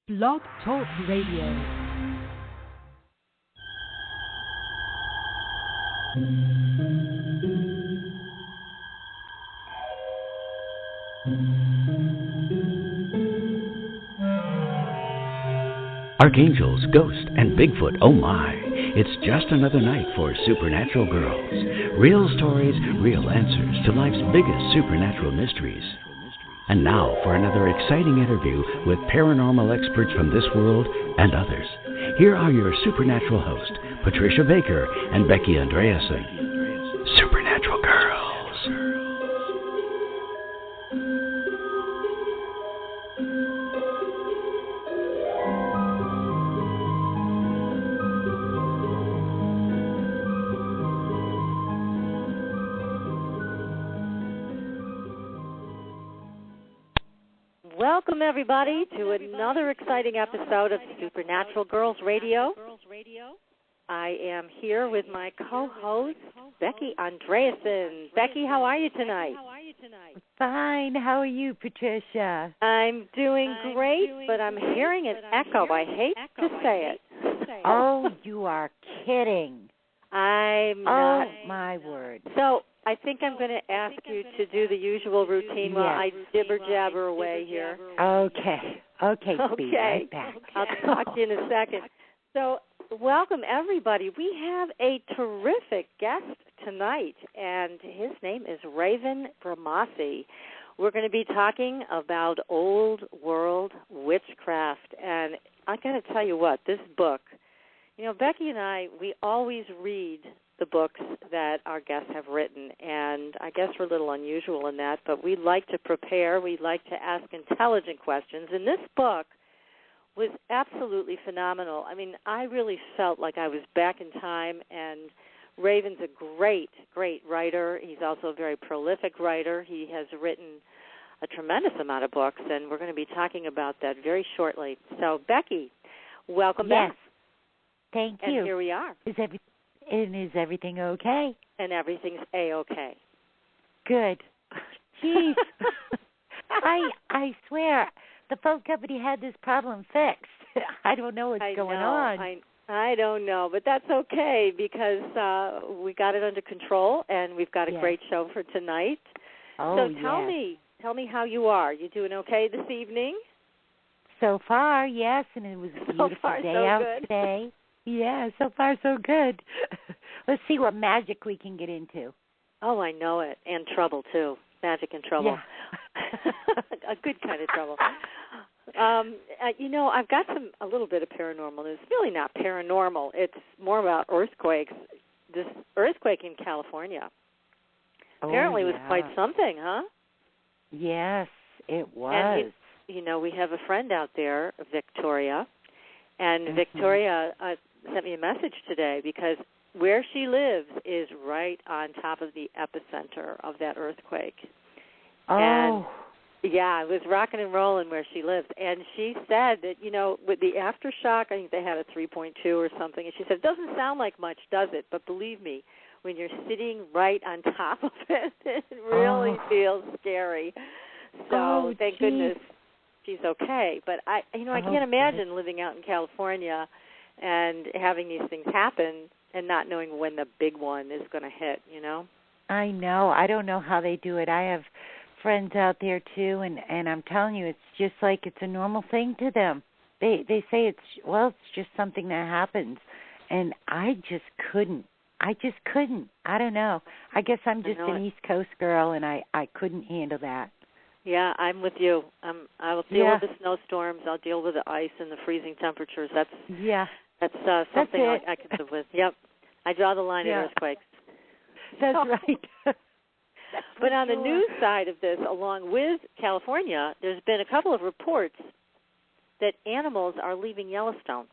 Blog Talk Radio. Archangels, ghosts, and Bigfoot, oh my. It's just another night for Supernatural Girlz. Real stories, real answers to life's biggest supernatural mysteries. And now for another exciting interview with paranormal experts from this world and others. Here are your supernatural hosts, Patricia Baker and Becky Andreasson. Supernatural Girlz. Welcome, everybody, to another exciting episode of Supernatural Girlz Radio. I am here with my co-host, Becky Andreasson. Becky, how are you tonight? Fine. How are you, Patricia? I'm doing great, but I'm hearing an echo. I hate to say it. Oh, you are kidding. I'm not. Oh, my word. So I think I'm going to ask you to do the usual routine while I jibber-jabber away here. Okay. Be right back. I'll talk to you in a second. So welcome, everybody. We have a terrific guest tonight, and his name is Raven Grimassi. We're going to be talking about old world witchcraft, and I got to tell you what, this book, Becky and I, we always read the books that our guests have written, and I guess we're a little unusual in that, but we like to prepare, we like to ask intelligent questions, and this book was absolutely phenomenal. I mean, I really felt like I was back in time, and Raven's a great, great writer. He's also a very prolific writer. He has written a tremendous amount of books, and we're going to be talking about that very shortly. So, Becky, welcome back. Thank you. And here we are. Is everything okay? And everything's A-okay. Good. Jeez. I swear, the phone company had this problem fixed. I don't know what's going on. I don't know, but that's okay because we got it under control, and we've got a great show for tonight. Oh, so tell me how you are. You doing okay this evening? So far, yes, and it was a beautiful day out today. Yeah, so far so good. Let's see what magic we can get into. Oh, I know it. And trouble, too. Magic and trouble. Yeah. A good kind of trouble. I've got a little bit of paranormal. It's really not paranormal. It's more about earthquakes. This earthquake in California apparently was quite something, huh? Yes, it was. And, we have a friend out there, Victoria, and Victoria sent me a message today because where she lives is right on top of the epicenter of that earthquake. Oh. And, yeah, it was rocking and rolling where she lives. And she said that, with the aftershock, I think they had a 3.2 or something. And she said, it doesn't sound like much, does it? But believe me, when you're sitting right on top of it, it really feels scary. So thank goodness she's okay. But I can't imagine living out in California and having these things happen and not knowing when the big one is going to hit, I know. I don't know how they do it. I have friends out there, too, and I'm telling you, it's just like it's a normal thing to them. They say it's just something that happens. And I just couldn't. I don't know. I guess I'm just an East Coast girl, and I couldn't handle that. Yeah, I'm with you. I will deal with the snowstorms. I'll deal with the ice and the freezing temperatures. That's something I can live with. Yep. I draw the line at earthquakes. That's right. But on the news side of this, along with California, there's been a couple of reports that animals are leaving Yellowstone.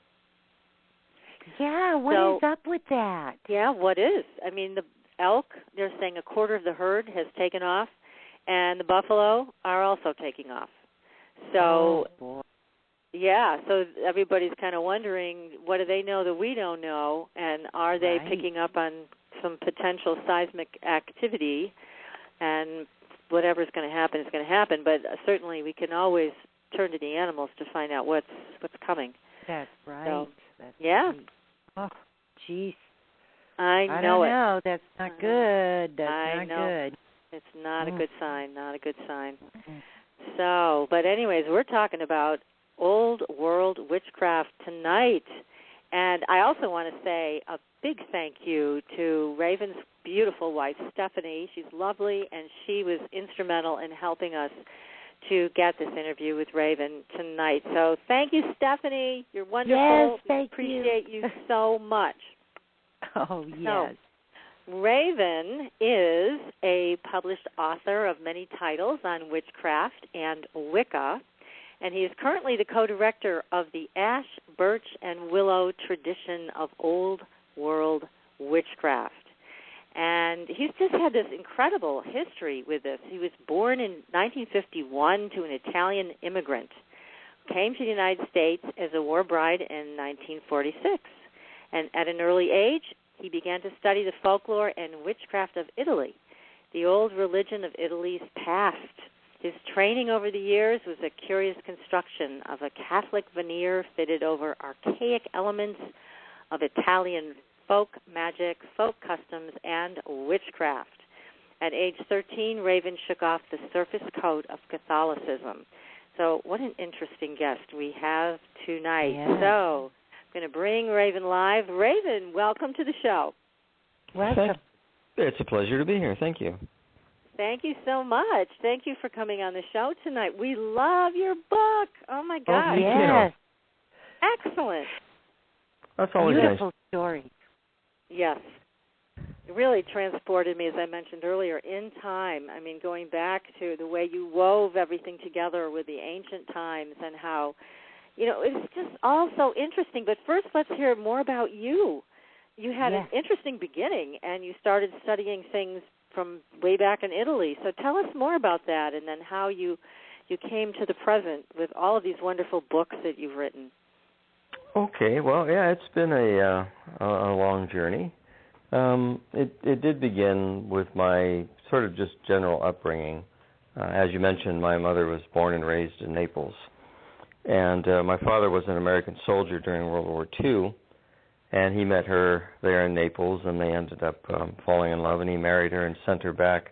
Yeah, what is up with that? Yeah, what is? I mean, the elk, they're saying a quarter of the herd has taken off, and the buffalo are also taking off. So, so everybody's kind of wondering, what do they know that we don't know, and are they picking up on some potential seismic activity? And whatever's going to happen is going to happen, but certainly we can always turn to the animals to find out what's coming. That's right. So, That's yeah. right. Oh, jeez. I know don't know. That's not good. That's I not know. good. It's not a good sign. Not a good sign. Mm. So, but anyways, we're talking about old world witchcraft tonight. And I also want to say a big thank you to Raven's beautiful wife, Stephanie. She's lovely, and she was instrumental in helping us to get this interview with Raven tonight. So thank you, Stephanie. You're wonderful. Yes, thank we appreciate you so much. Oh, yes. So, Raven is a published author of many titles on witchcraft and Wicca, and he is currently the co-director of the Ash, Birch, and Willow tradition of Old World Witchcraft. And he's just had this incredible history with this. He was born in 1951 to an Italian immigrant, came to the United States as a war bride in 1946. And at an early age, he began to study the folklore and witchcraft of Italy, the old religion of Italy's past. His training over the years was a curious construction of a Catholic veneer fitted over archaic elements of Italian folk magic, folk customs, and witchcraft. At age 13, Raven shook off the surface coat of Catholicism. So what an interesting guest we have tonight. Yeah. So I'm going to bring Raven live. Raven, welcome to the show. Welcome. It's a pleasure to be here. Thank you. Thank you so much. Thank you for coming on the show tonight. We love your book. Oh, my gosh. Yes. Excellent. That's always Beautiful nice. story. Yes. It really transported me, as I mentioned earlier, in time. I mean, going back to the way you wove everything together with the ancient times and how, you know, it's just all so interesting. But first, let's hear more about you. You had an interesting beginning, and you started studying things from way back in Italy. So tell us more about that and then how you came to the present with all of these wonderful books that you've written. Okay, well, yeah, it's been a long journey. It did begin with my sort of just general upbringing. As you mentioned, my mother was born and raised in Naples, and my father was an American soldier during World War II, and he met her there in Naples, and they ended up falling in love, and he married her and sent her back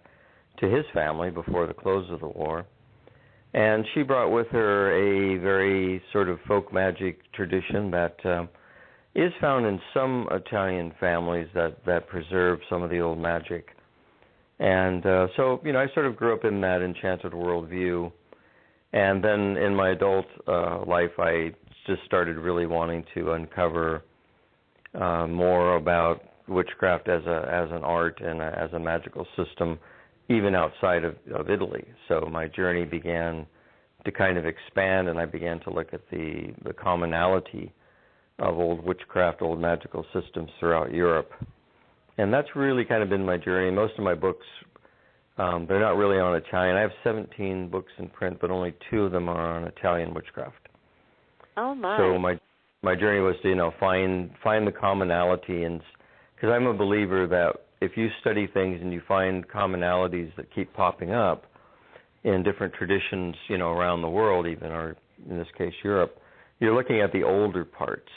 to his family before the close of the war. And she brought with her a very sort of folk magic tradition that is found in some Italian families that preserve some of the old magic. And so, you know, I sort of grew up in that enchanted worldview. And then in my adult life, I just started really wanting to uncover more about witchcraft as an art and as a magical system, even outside of Italy. So my journey began to kind of expand, and I began to look at the commonality of old witchcraft, old magical systems throughout Europe. And that's really kind of been my journey. Most of my books, they're not really on Italian. I have 17 books in print, but only 2 of them are on Italian witchcraft. Oh, my. So my journey was to, you know, find the commonality, and because I'm a believer that if you study things and you find commonalities that keep popping up in different traditions, you know, around the world even, or in this case Europe, you're looking at the older parts.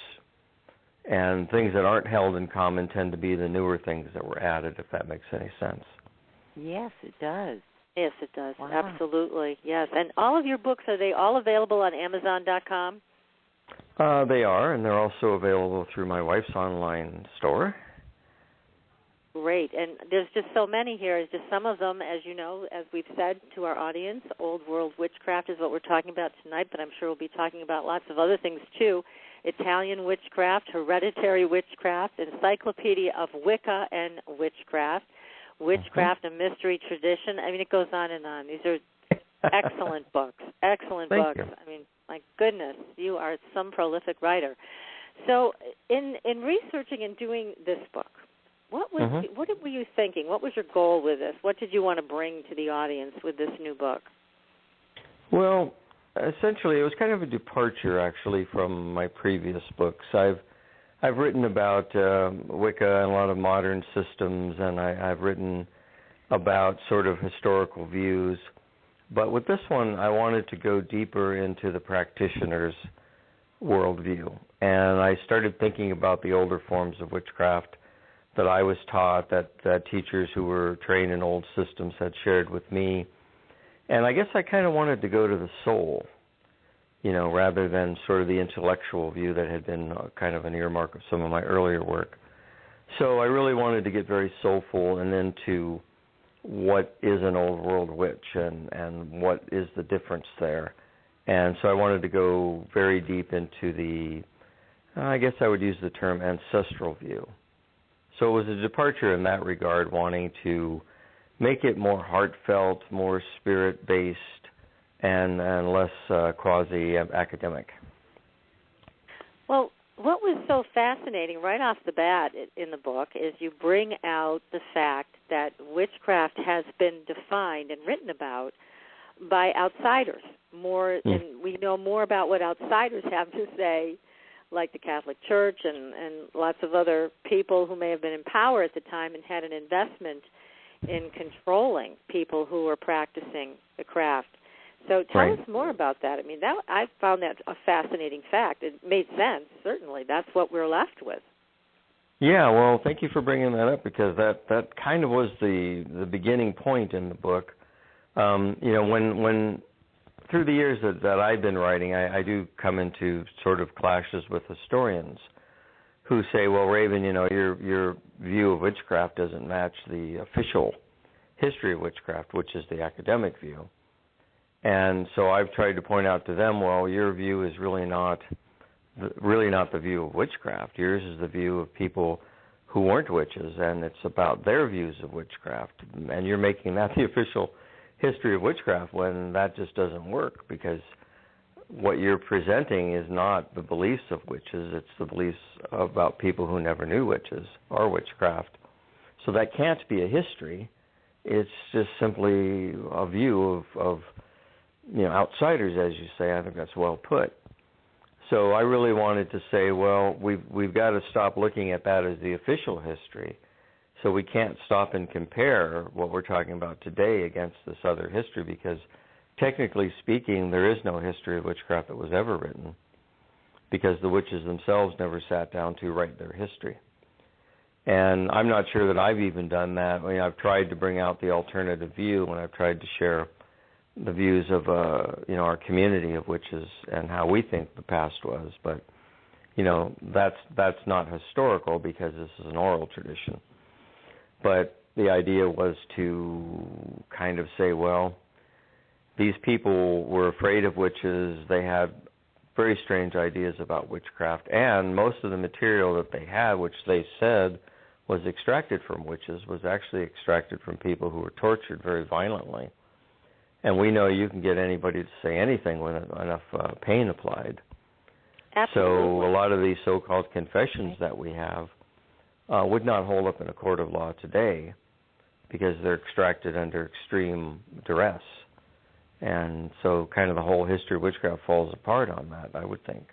And things that aren't held in common tend to be the newer things that were added, if that makes any sense. Yes, it does. Yes, it does. Wow. Absolutely. Yes. And all of your books, are they all available on Amazon.com? They are, and they're also available through my wife's online store. Great. And there's just so many here. It's just some of them, as you know, as we've said to our audience, Old World Witchcraft is what we're talking about tonight, but I'm sure we'll be talking about lots of other things too. Italian Witchcraft, Hereditary Witchcraft, Encyclopedia of Wicca and Witchcraft, Witchcraft, a Mystery Tradition. I mean, it goes on and on. These are excellent books. Excellent Thank books. you. I mean, my goodness, you are some prolific writer. So in researching and doing this book, what were you thinking? What was your goal with this? What did you want to bring to the audience with this new book? Well, essentially, it was kind of a departure, actually, from my previous books. I've written about Wicca and a lot of modern systems, and I've written about sort of historical views. But with this one, I wanted to go deeper into the practitioner's worldview. And I started thinking about the older forms of witchcraft that I was taught, that teachers who were trained in old systems had shared with me. And I guess I kind of wanted to go to the soul, rather than sort of the intellectual view that had been kind of an earmark of some of my earlier work. So I really wanted to get very soulful and into what is an old world witch and what is the difference there. And so I wanted to go very deep into the, I guess I would use the term ancestral view. So it was a departure in that regard, wanting to make it more heartfelt, more spirit-based, and less quasi-academic. Well, what was so fascinating right off the bat in the book is you bring out the fact that witchcraft has been defined and written about by outsiders. And we know more about what outsiders have to say, like the Catholic Church and lots of other people who may have been in power at the time and had an investment in controlling people who were practicing the craft. So tell us more about that. I mean, I found that a fascinating fact. It made sense, certainly. That's what we're left with. Yeah, well, thank you for bringing that up, because that kind of was the beginning point in the book. When through the years that I've been writing, I do come into sort of clashes with historians who say, well, Raven, your view of witchcraft doesn't match the official history of witchcraft, which is the academic view. And so I've tried to point out to them, well, your view is really not the view of witchcraft. Yours is the view of people who weren't witches, and it's about their views of witchcraft. And you're making that the official history of witchcraft when that just doesn't work, because what you're presenting is not the beliefs of witches, it's the beliefs about people who never knew witches or witchcraft. So that can't be a history. It's just simply a view of outsiders, as you say. I think that's well put. So I really wanted to say, well, we've got to stop looking at that as the official history. So we can't stop and compare what we're talking about today against this other history, because technically speaking, there is no history of witchcraft that was ever written, because the witches themselves never sat down to write their history. And I'm not sure that I've even done that. I mean, I've tried to bring out the alternative view when I've tried to share the views of our community of witches and how we think the past was, but that's not historical, because this is an oral tradition. But the idea was to kind of say, well, these people were afraid of witches. They had very strange ideas about witchcraft, and most of the material that they had, which they said was extracted from witches, was actually extracted from people who were tortured very violently. And we know you can get anybody to say anything with enough pain applied. Absolutely. So a lot of these so-called confessions that we have would not hold up in a court of law today, because they're extracted under extreme duress. And so kind of the whole history of witchcraft falls apart on that, I would think.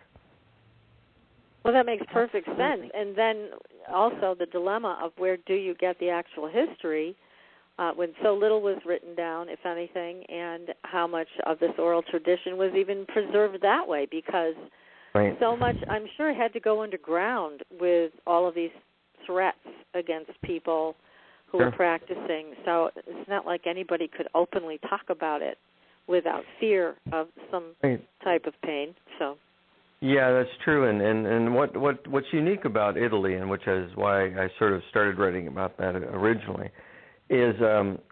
Well, that makes perfect sense. And then also the dilemma of where do you get the actual history when so little was written down, if anything, and how much of this oral tradition was even preserved that way, because so much, I'm sure, had to go underground with all of these threats against people who were practicing. So it's not like anybody could openly talk about it without fear of some type of pain. So yeah, that's true. And what's unique about Italy, and which is why I sort of started writing about that originally, is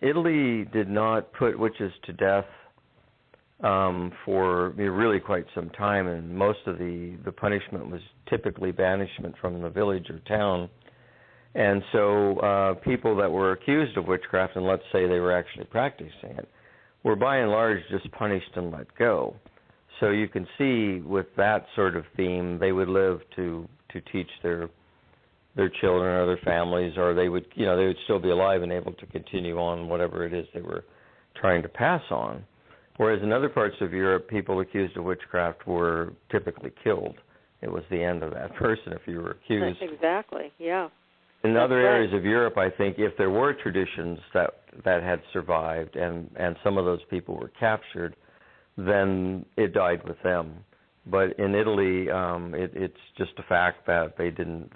Italy did not put witches to death for really quite some time, and most of the punishment was typically banishment from the village or town. And so people that were accused of witchcraft, and let's say they were actually practicing it, were by and large just punished and let go. So you can see with that sort of theme, they would live to teach their children or their families, or they would still be alive and able to continue on whatever it is they were trying to pass on. Whereas in other parts of Europe, people accused of witchcraft were typically killed. It was the end of that person if you were accused. Exactly, yeah. in other areas of Europe, I think if there were traditions that had survived and some of those people were captured, then it died with them. But in Italy, it's just a fact that they didn't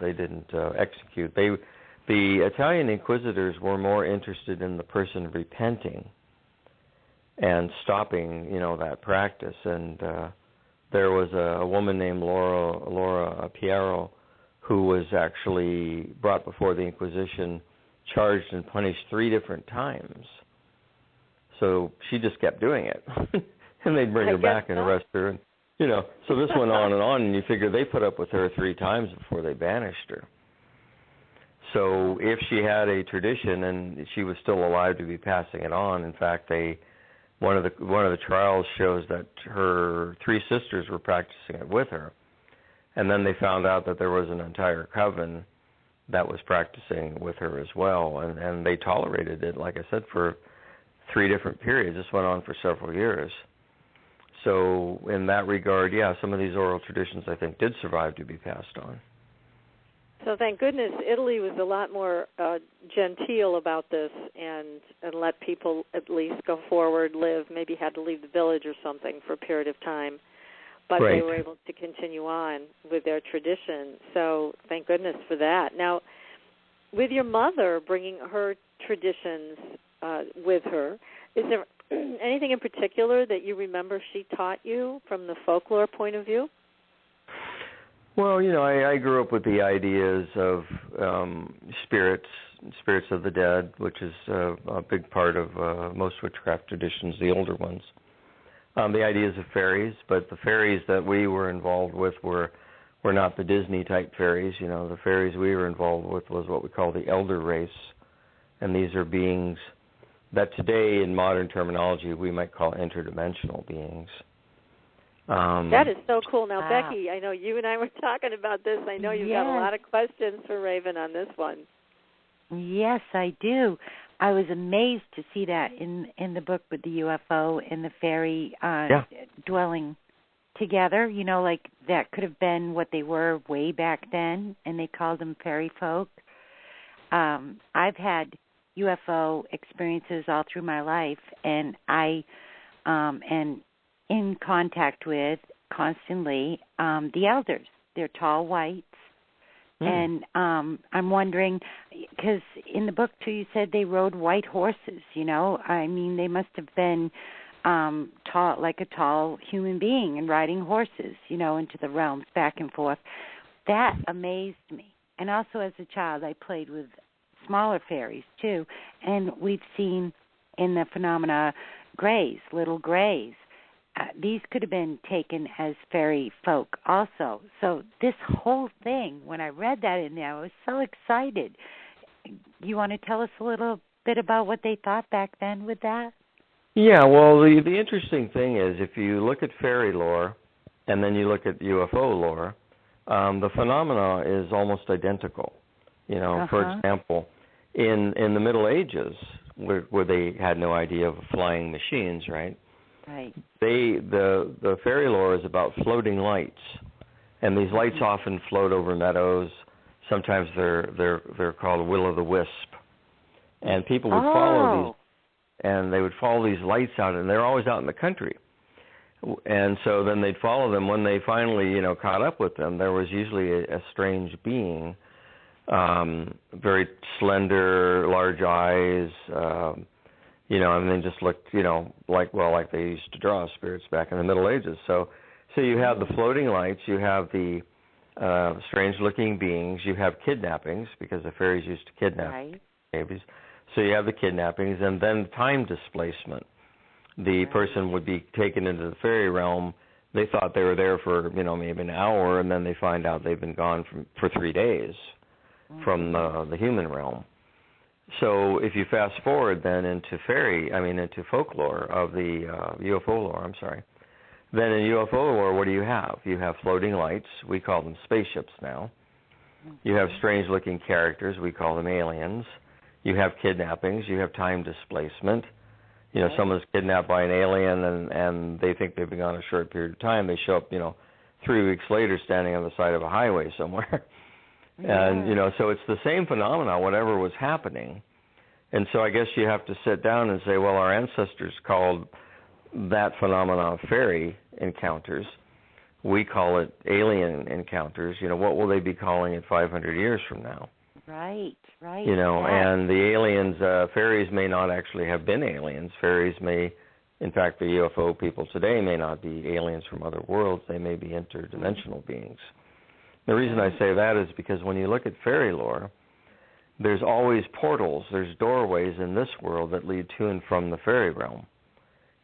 execute. The Italian inquisitors were more interested in the person repenting and stopping, that practice. And there was a woman named Laura Piero who was actually brought before the Inquisition, charged and punished 3 different times. So she just kept doing it. And they'd bring her back and arrest her. And, so this went on, and you figure they put up with her 3 times before they banished her. So if she had a tradition and she was still alive to be passing it on, in fact, one of the trials shows that her 3 sisters were practicing it with her. And then they found out that there was an entire coven that was practicing with her as well, and they tolerated it, like I said, for 3 different periods. This went on for several years. So in that regard, some of these oral traditions, I think, did survive to be passed on. So thank goodness Italy was a lot more genteel about this and let people at least go forward, live, maybe had to leave the village or something for a period of time. But right. They were able to continue on with their tradition. So thank goodness for that. Now, with your mother bringing her traditions with her, is there anything in particular that you remember she taught you from the folklore point of view? Well, I grew up with the ideas of spirits of the dead, which is a big part of most witchcraft traditions, the older ones. The ideas of fairies, but the fairies that we were involved with were not the Disney-type fairies. The fairies we were involved with was what we call the elder race, and these are beings that today, in modern terminology, we might call interdimensional beings. That is so cool. Now, wow. Becky, I know you and I were talking about this. I know you've got a lot of questions for Raven on this one. Yes, I do. I was amazed to see that in the book with the UFO and the fairy dwelling together. Like that could have been what they were way back then, and they called them fairy folk. I've had UFO experiences all through my life, and I am in contact with constantly the elders. They're tall whites. And I'm wondering, because in the book, too, you said they rode white horses, I mean, they must have been tall, like a tall human being and riding horses, into the realms back and forth. That amazed me. And also as a child, I played with smaller fairies, too. And we've seen in the phenomena grays, little grays. These could have been taken as fairy folk also. So this whole thing, when I read that in there, I was so excited. You want to tell us a little bit about what they thought back then with that? Yeah, well, the interesting thing is if you look at fairy lore and then you look at UFO lore, the phenomena is almost identical. For example, in the Middle Ages, where they had no idea of flying machines, right? Right. The fairy lore is about floating lights, and these lights often float over meadows. Sometimes they're called will-o'-the-wisp, and people would follow these, and they would follow these lights out, and they're always out in the country. And so then they'd follow them. When they finally, caught up with them, there was usually a strange being, very slender, large eyes. And then just looked, like they used to draw spirits back in the Middle Ages. So you have the floating lights, you have the strange-looking beings, you have kidnappings, because the fairies used to kidnap babies. So you have the kidnappings, and then time displacement. The person would be taken into the fairy realm. They thought they were there for, maybe an hour, and then they find out they've been gone for 3 days from the human realm. So if you fast forward then into folklore of the UFO lore, then in UFO lore, what do you have? You have floating lights. We call them spaceships now. You have strange-looking characters. We call them aliens. You have kidnappings. You have time displacement. Someone's kidnapped by an alien and they think they've been gone a short period of time. They show up, 3 weeks later standing on the side of a highway somewhere. And, so it's the same phenomena, whatever was happening. And so I guess you have to sit down and say, well, our ancestors called that phenomena fairy encounters. We call it alien encounters. What will they be calling it 500 years from now? Right. And the aliens, fairies may not actually have been aliens. Fairies may, in fact, the UFO people today may not be aliens from other worlds. They may be interdimensional beings. The reason I say that is because when you look at fairy lore, there's always portals, there's doorways in this world that lead to and from the fairy realm,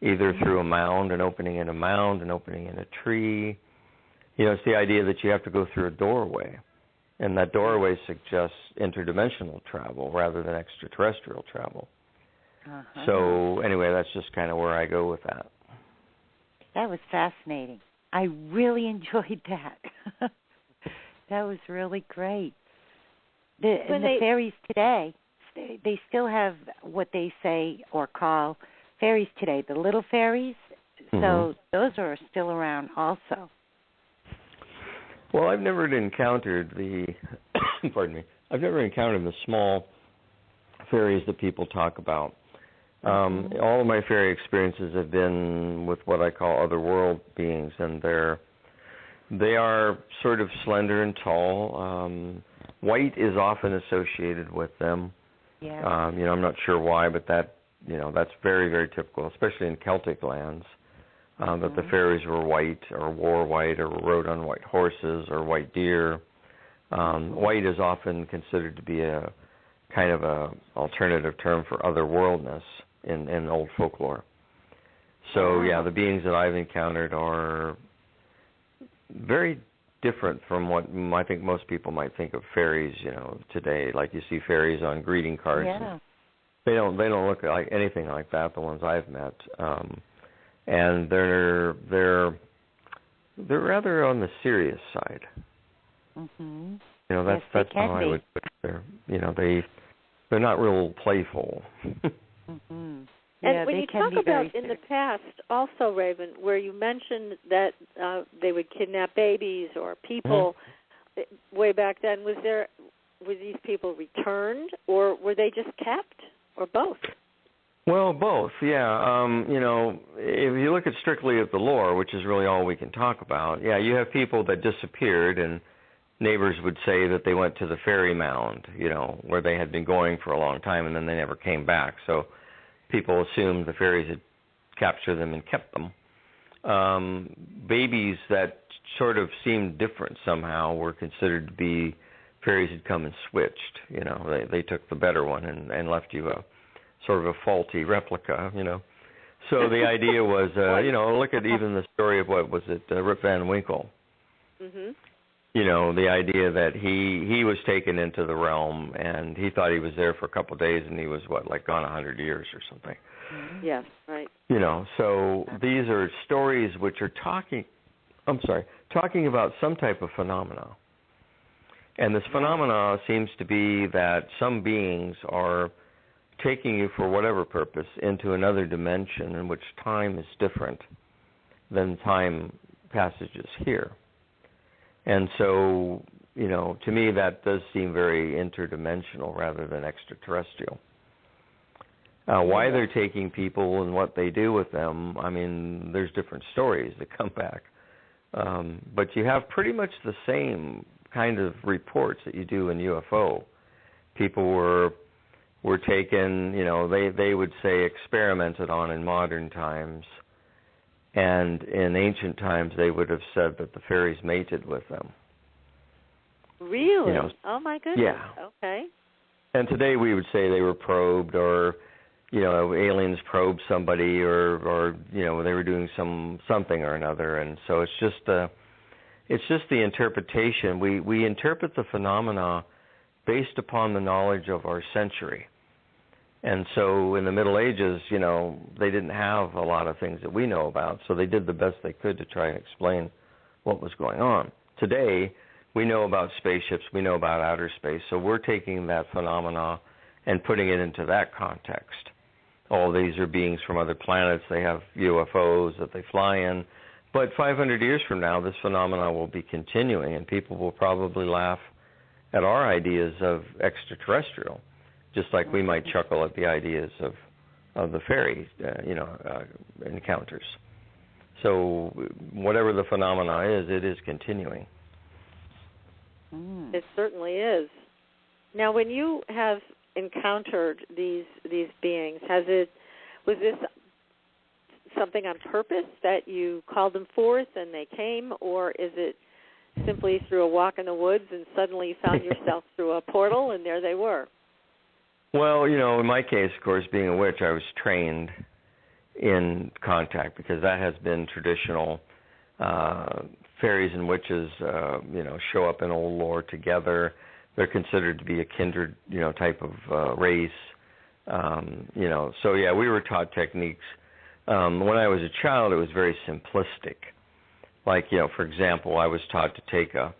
either through a mound, an opening in a mound, an opening in a tree. It's the idea that you have to go through a doorway, and that doorway suggests interdimensional travel rather than extraterrestrial travel. So anyway, that's just kind of where I go with that. That was fascinating. I really enjoyed that. That was really great. The fairies today, they still have what they say or call fairies today, the little fairies. So those are still around also. Well, I've never encountered I've never encountered the small fairies that people talk about. All of my fairy experiences have been with what I call other world beings, and they are sort of slender and tall. White is often associated with them. Yeah. I'm not sure why, but that's very, very typical, especially in Celtic lands, that the fairies were white or wore white or rode on white horses or white deer. White is often considered to be a kind of a alternative term for otherworldness in old folklore. So, the beings that I've encountered are very different from what I think most people might think of fairies, today. Like you see fairies on greeting cards. Yeah. They don't look like anything like that, the ones I've met. And they're rather on the serious side. That's how I would put it. They're not real playful. And when you talk about in the past, also, Raven, where you mentioned that they would kidnap babies or people way back then, were these people returned, or were they just kept, or both? Well, both, yeah. If you look strictly at the lore, which is really all we can talk about, you have people that disappeared, and neighbors would say that they went to the fairy mound, where they had been going for a long time, and then they never came back. So people assumed the fairies had captured them and kept them. Babies that sort of seemed different somehow were considered to be fairies had come and switched. They took the better one and left you a sort of a faulty replica. So the idea was, look at even the story of what was it, Rip Van Winkle. The idea that he was taken into the realm, and he thought he was there for a couple of days, and he was, gone 100 years or something. Yes, right. So these are stories which are talking about some type of phenomena. And this phenomena seems to be that some beings are taking you for whatever purpose into another dimension in which time is different than time passages here. And so, to me that does seem very interdimensional rather than extraterrestrial. Why they're taking people and what they do with them, there's different stories that come back. But you have pretty much the same kind of reports that you do in UFO. People were taken, they would say experimented on in modern times. And in ancient times, they would have said that the fairies mated with them. Really? Oh, my goodness. Yeah. Okay. And today we would say they were probed, or, aliens probed somebody, or they were doing something or another. And so it's just the interpretation. We interpret the phenomena based upon the knowledge of our century. And so in the Middle Ages, they didn't have a lot of things that we know about, so they did the best they could to try and explain what was going on. Today, we know about spaceships, we know about outer space, so we're taking that phenomena and putting it into that context. All these are beings from other planets, they have UFOs that they fly in, but 500 years from now, this phenomena will be continuing, and people will probably laugh at our ideas of extraterrestrial, just like we might chuckle at the ideas of the fairy, encounters. So whatever the phenomena is, it is continuing. It certainly is. Now, when you have encountered these beings, was this something on purpose that you called them forth and they came, or is it simply through a walk in the woods and suddenly you found yourself through a portal and there they were? Well, in my case, of course, being a witch, I was trained in contact because that has been traditional. Fairies and witches, show up in old lore together. They're considered to be a kindred, type of race. So yeah, we were taught techniques. When I was a child, it was very simplistic. Like, for example, I was taught to take a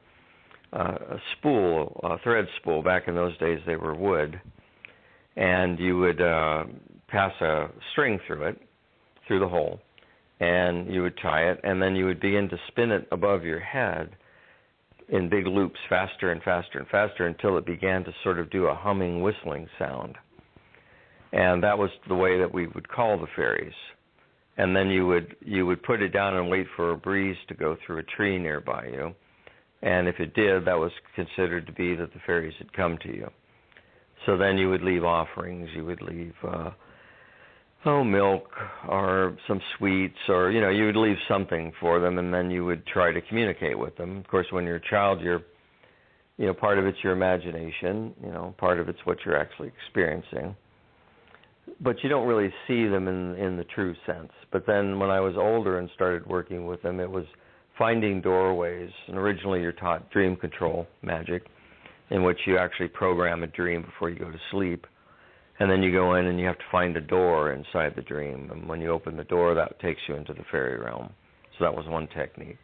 thread spool. Back in those days, they were wood, and you would pass a string through it, through the hole, and you would tie it, and then you would begin to spin it above your head in big loops, faster and faster and faster, until it began to sort of do a humming, whistling sound. And that was the way that we would call the fairies. And then you would put it down and wait for a breeze to go through a tree nearby you. And if it did, that was considered to be that the fairies had come to you. So then you would leave offerings. You would leave milk or some sweets, or you would leave something for them, and then you would try to communicate with them. Of course, when you're a child, part of it's your imagination, part of it's what you're actually experiencing. But you don't really see them in the true sense. But then when I was older and started working with them, it was finding doorways. And originally you're taught dream control magic, in which you actually program a dream before you go to sleep. And then you go in and you have to find a door inside the dream. And when you open the door, that takes you into the fairy realm. So that was one technique.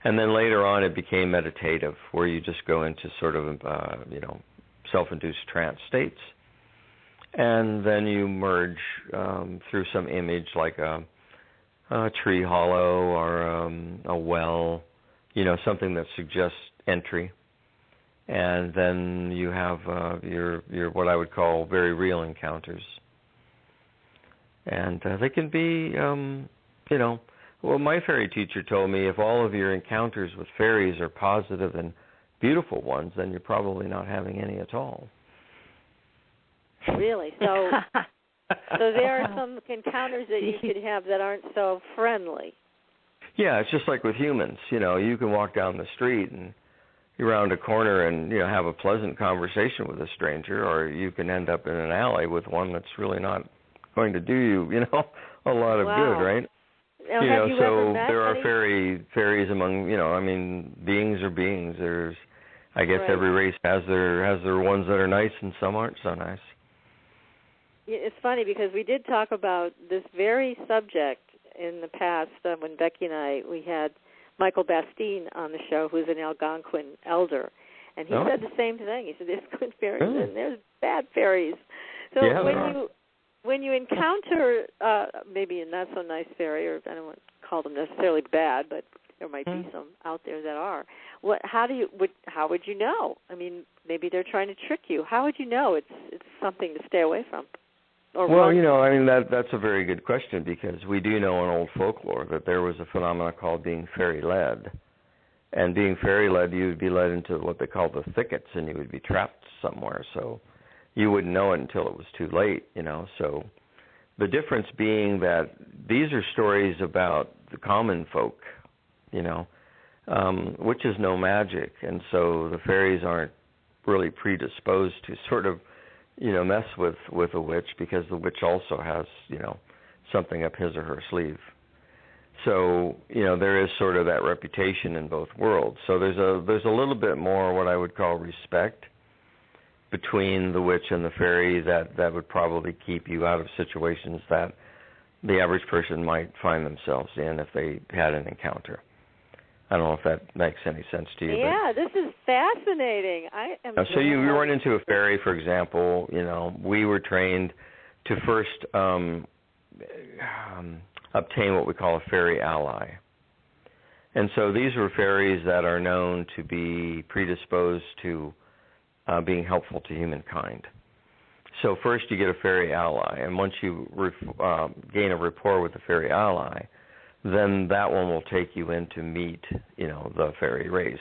And then later on it became meditative, where you just go into sort of, self-induced trance states. And then you merge through some image like a tree hollow or a well, something that suggests entry. And then you have your what I would call very real encounters. And they can be, my fairy teacher told me if all of your encounters with fairies are positive and beautiful ones, then you're probably not having any at all. Really? So there are some encounters that you could have that aren't so friendly. Yeah, it's just like with humans. You can walk down the street and you round a corner and have a pleasant conversation with a stranger, or you can end up in an alley with one that's really not going to do you, a lot of good, right? Now, so there are fairies among, beings are beings. There's, I guess, every race has their ones that are nice and some aren't so nice. It's funny because we did talk about this very subject in the past when Becky and we had Michael Bastine on the show, who's an Algonquin elder, and he said the same thing. He said there's good fairies and there's bad fairies. So when you encounter maybe a not so nice fairy, or I don't want to call them necessarily bad, but there might be some out there that are. How would you know? I mean, maybe they're trying to trick you. How would you know it's something to stay away from? That's a very good question, because we do know in old folklore that there was a phenomenon called being fairy-led. And being fairy-led, you would be led into what they call the thickets, and you would be trapped somewhere. So you wouldn't know it until it was too late, So the difference being that these are stories about the common folk, witches know magic, and so the fairies aren't really predisposed to sort of mess with a witch, because the witch also has, something up his or her sleeve. So, there is sort of that reputation in both worlds. So there's a little bit more what I would call respect between the witch and the fairy that would probably keep you out of situations that the average person might find themselves in if they had an encounter. I don't know if that makes any sense to you. Yeah, this is fascinating. So you run into a fairy, for example. We were trained to first obtain what we call a fairy ally. And so these were fairies that are known to be predisposed to being helpful to humankind. So first you get a fairy ally, and once you gain a rapport with the fairy ally, then that one will take you in to meet, the fairy race.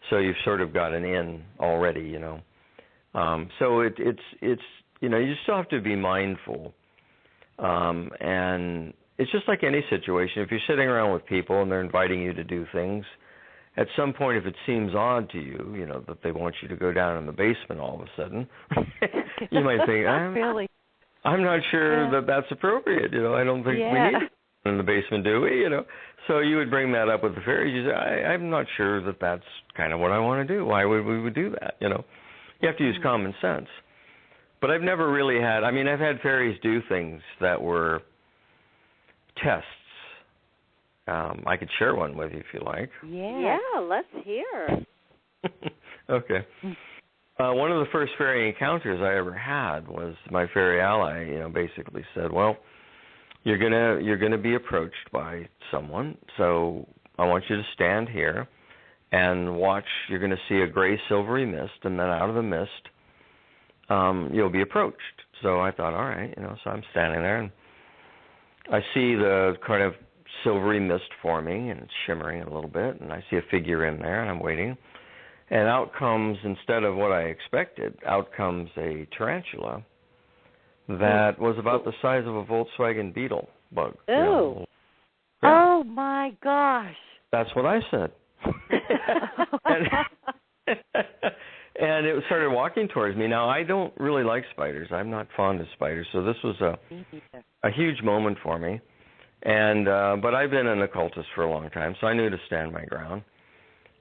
So you've sort of got an in already, So it's you still have to be mindful, and it's just like any situation. If you're sitting around with people and they're inviting you to do things, at some point, if it seems odd to you, that they want you to go down in the basement all of a sudden, you might think, I'm not sure that that's appropriate. I don't think we need it in the basement, do we? So you would bring that up with the fairies. You say, I'm not sure that that's kind of what I want to do. Why would we do that? You have to use common sense. But I've never really had. I've had fairies do things that were tests. I could share one with you if you like. Yeah, let's hear. Okay. One of the first fairy encounters I ever had was my fairy ally. Basically said, "Well, you're gonna be approached by someone, so I want you to stand here and watch. You're going to see a gray silvery mist, and then out of the mist, you'll be approached." So I thought, all right, so I'm standing there, and I see the kind of silvery mist forming, and it's shimmering a little bit, and I see a figure in there, and I'm waiting. And out comes, instead of what I expected, out comes a tarantula that was about the size of a Volkswagen Beetle bug. Oh. Oh, my gosh. That's what I said. And it started walking towards me. Now, I don't really like spiders. I'm not fond of spiders, so this was a huge moment for me. And but I've been an occultist for a long time, so I knew to stand my ground.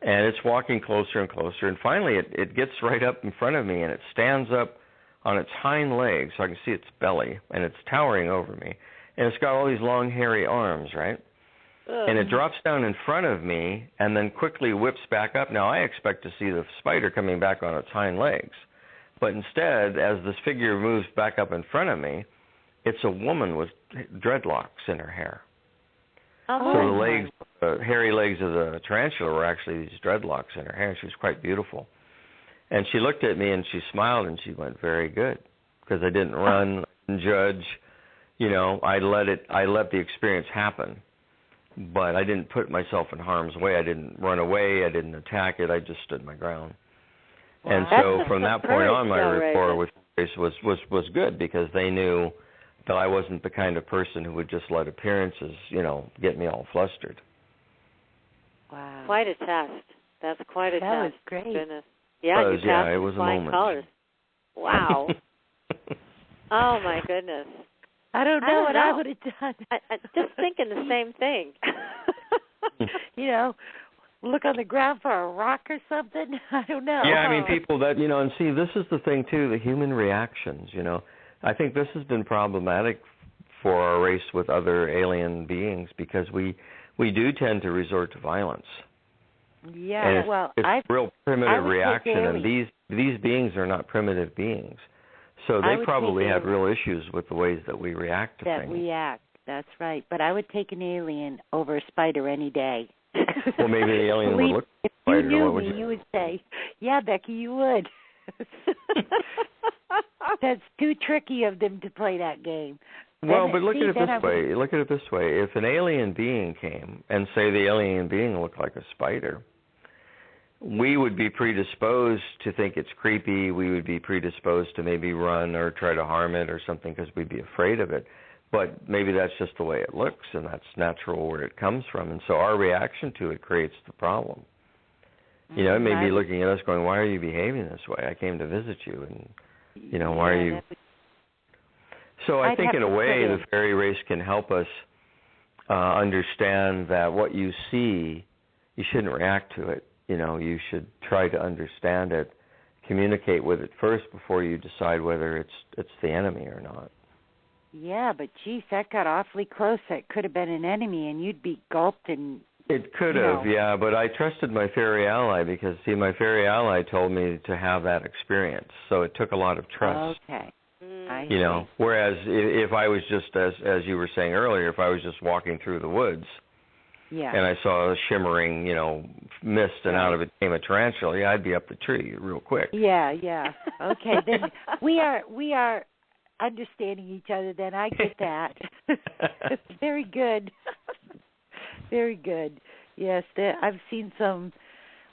And it's walking closer and closer, and finally it gets right up in front of me, and it stands up on its hind legs, so I can see its belly, and it's towering over me. And it's got all these long, hairy arms, right? And it drops down in front of me and then quickly whips back up. Now, I expect to see the spider coming back on its hind legs. But instead, as this figure moves back up in front of me, it's a woman with dreadlocks in her hair. Oh, so the legs, the hairy legs of the tarantula were actually these dreadlocks in her hair. She was quite beautiful. And she looked at me and she smiled and she went, "Very good," because I didn't run and judge. I let the experience happen. But I didn't put myself in harm's way. I didn't run away. I didn't attack it. I just stood my ground. Wow. And so from that point on, my rapport with Grace was good, because they knew that I wasn't the kind of person who would just let appearances, get me all flustered. Wow. Quite a test. That's quite a test. That was great. Goodness. Yeah, you passed it was a moment. Colors. Wow. Oh, my goodness. I don't know what I would have done. I just thinking the same thing. Look on the ground for a rock or something. I don't know. Yeah, people that, and see, this is the thing, too, the human reactions, I think this has been problematic for our race with other alien beings, because we do tend to resort to violence. Yeah, and it's a real primitive reaction, and these beings are not primitive beings. So they probably have real issues with the ways that we react to things. That's right. But I would take an alien over a spider any day. Well, maybe the alien would look like a spider. If you knew me, you would say, "Yeah, Becky, you would." That's too tricky of them to play that game. Well, but look at it this way. Look at it this way. If an alien being came and say the alien being looked like a spider, we would be predisposed to think it's creepy. We would be predisposed to maybe run or try to harm it or something, because we'd be afraid of it. But maybe that's just the way it looks, and that's natural where it comes from. And so our reaction to it creates the problem. It may be looking at us going, "Why are you behaving this way? I came to visit you, and, why are you..." So I think in a way the fairy race can help us understand that what you see, you shouldn't react to it. You should try to understand it, communicate with it first before you decide whether it's the enemy or not. Yeah, but geez, that got awfully close. That could have been an enemy, and you'd be gulped and... It could have, yeah, but I trusted my fairy ally, because, see, my fairy ally told me to have that experience, so it took a lot of trust. Okay. Whereas if I was just, as you were saying earlier, if I was just walking through the woods, Yeah. and I saw a shimmering, mist, and out of it came a tarantula, I'd be up the tree real quick. Yeah. Okay, then we are understanding each other. Then I get that. Very good. Very good. Yes, I've seen some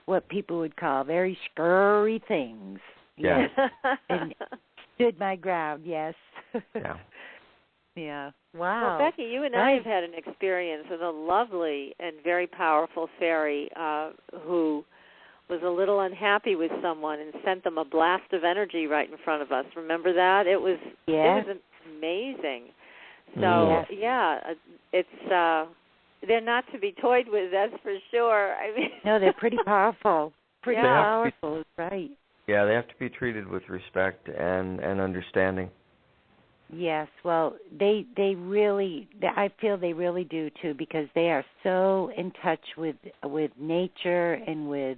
what people would call very scurry things. Yeah. Yes. And stood my ground. Yes. Yeah. Yeah. Wow. Well, Becky, you and I have had an experience with a lovely and very powerful fairy who was a little unhappy with someone and sent them a blast of energy right in front of us. Remember that? It was amazing. So it's they're not to be toyed with, that's for sure. I mean, no, they're pretty powerful. Pretty powerful, right? Yeah, they have to be treated with respect and understanding. Yes, well, they really, I feel they really do too, because they are so in touch with nature and with,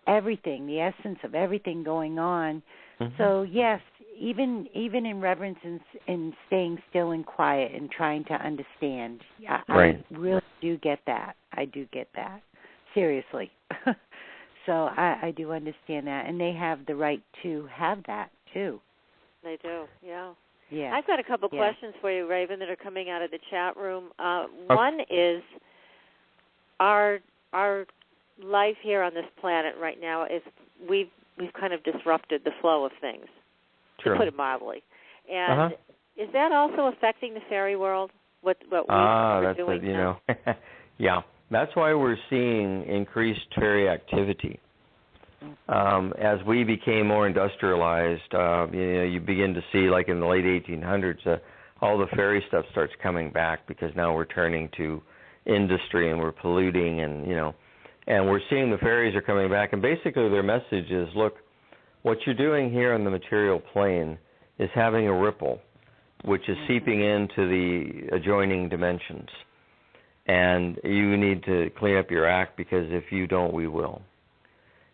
everything, the essence of everything going on. Mm-hmm. So yes, even in reverence and staying still and quiet and trying to understand. Right. I really do get that. I do get that. Seriously. So I do understand that, and they have the right to have that too. They do, yeah. Yeah. I've got a couple questions for you, Raven, that are coming out of the chat room. One is our life here on this planet right now is we've kind of disrupted the flow of things, to put it mildly. And is that also affecting the fairy world? What we're doing now? Yeah, that's why we're seeing increased fairy activity. As we became more industrialized, you begin to see, like in the late 1800s, all the fairy stuff starts coming back because now we're turning to industry and we're polluting, and we're seeing the fairies are coming back. And basically their message is, look, what you're doing here on the material plane is having a ripple, which is seeping into the adjoining dimensions. And you need to clean up your act, because if you don't, we will.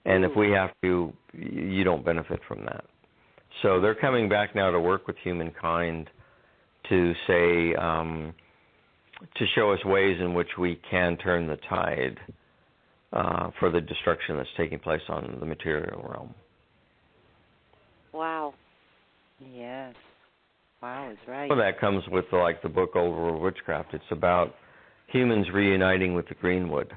And if we have to, you don't benefit from that. So they're coming back now to work with humankind to say, to show us ways in which we can turn the tide for the destruction that's taking place on the material realm. Wow. Yes. Wow is right. Well, that comes with the book World Witchcraft. It's about humans reuniting with the greenwood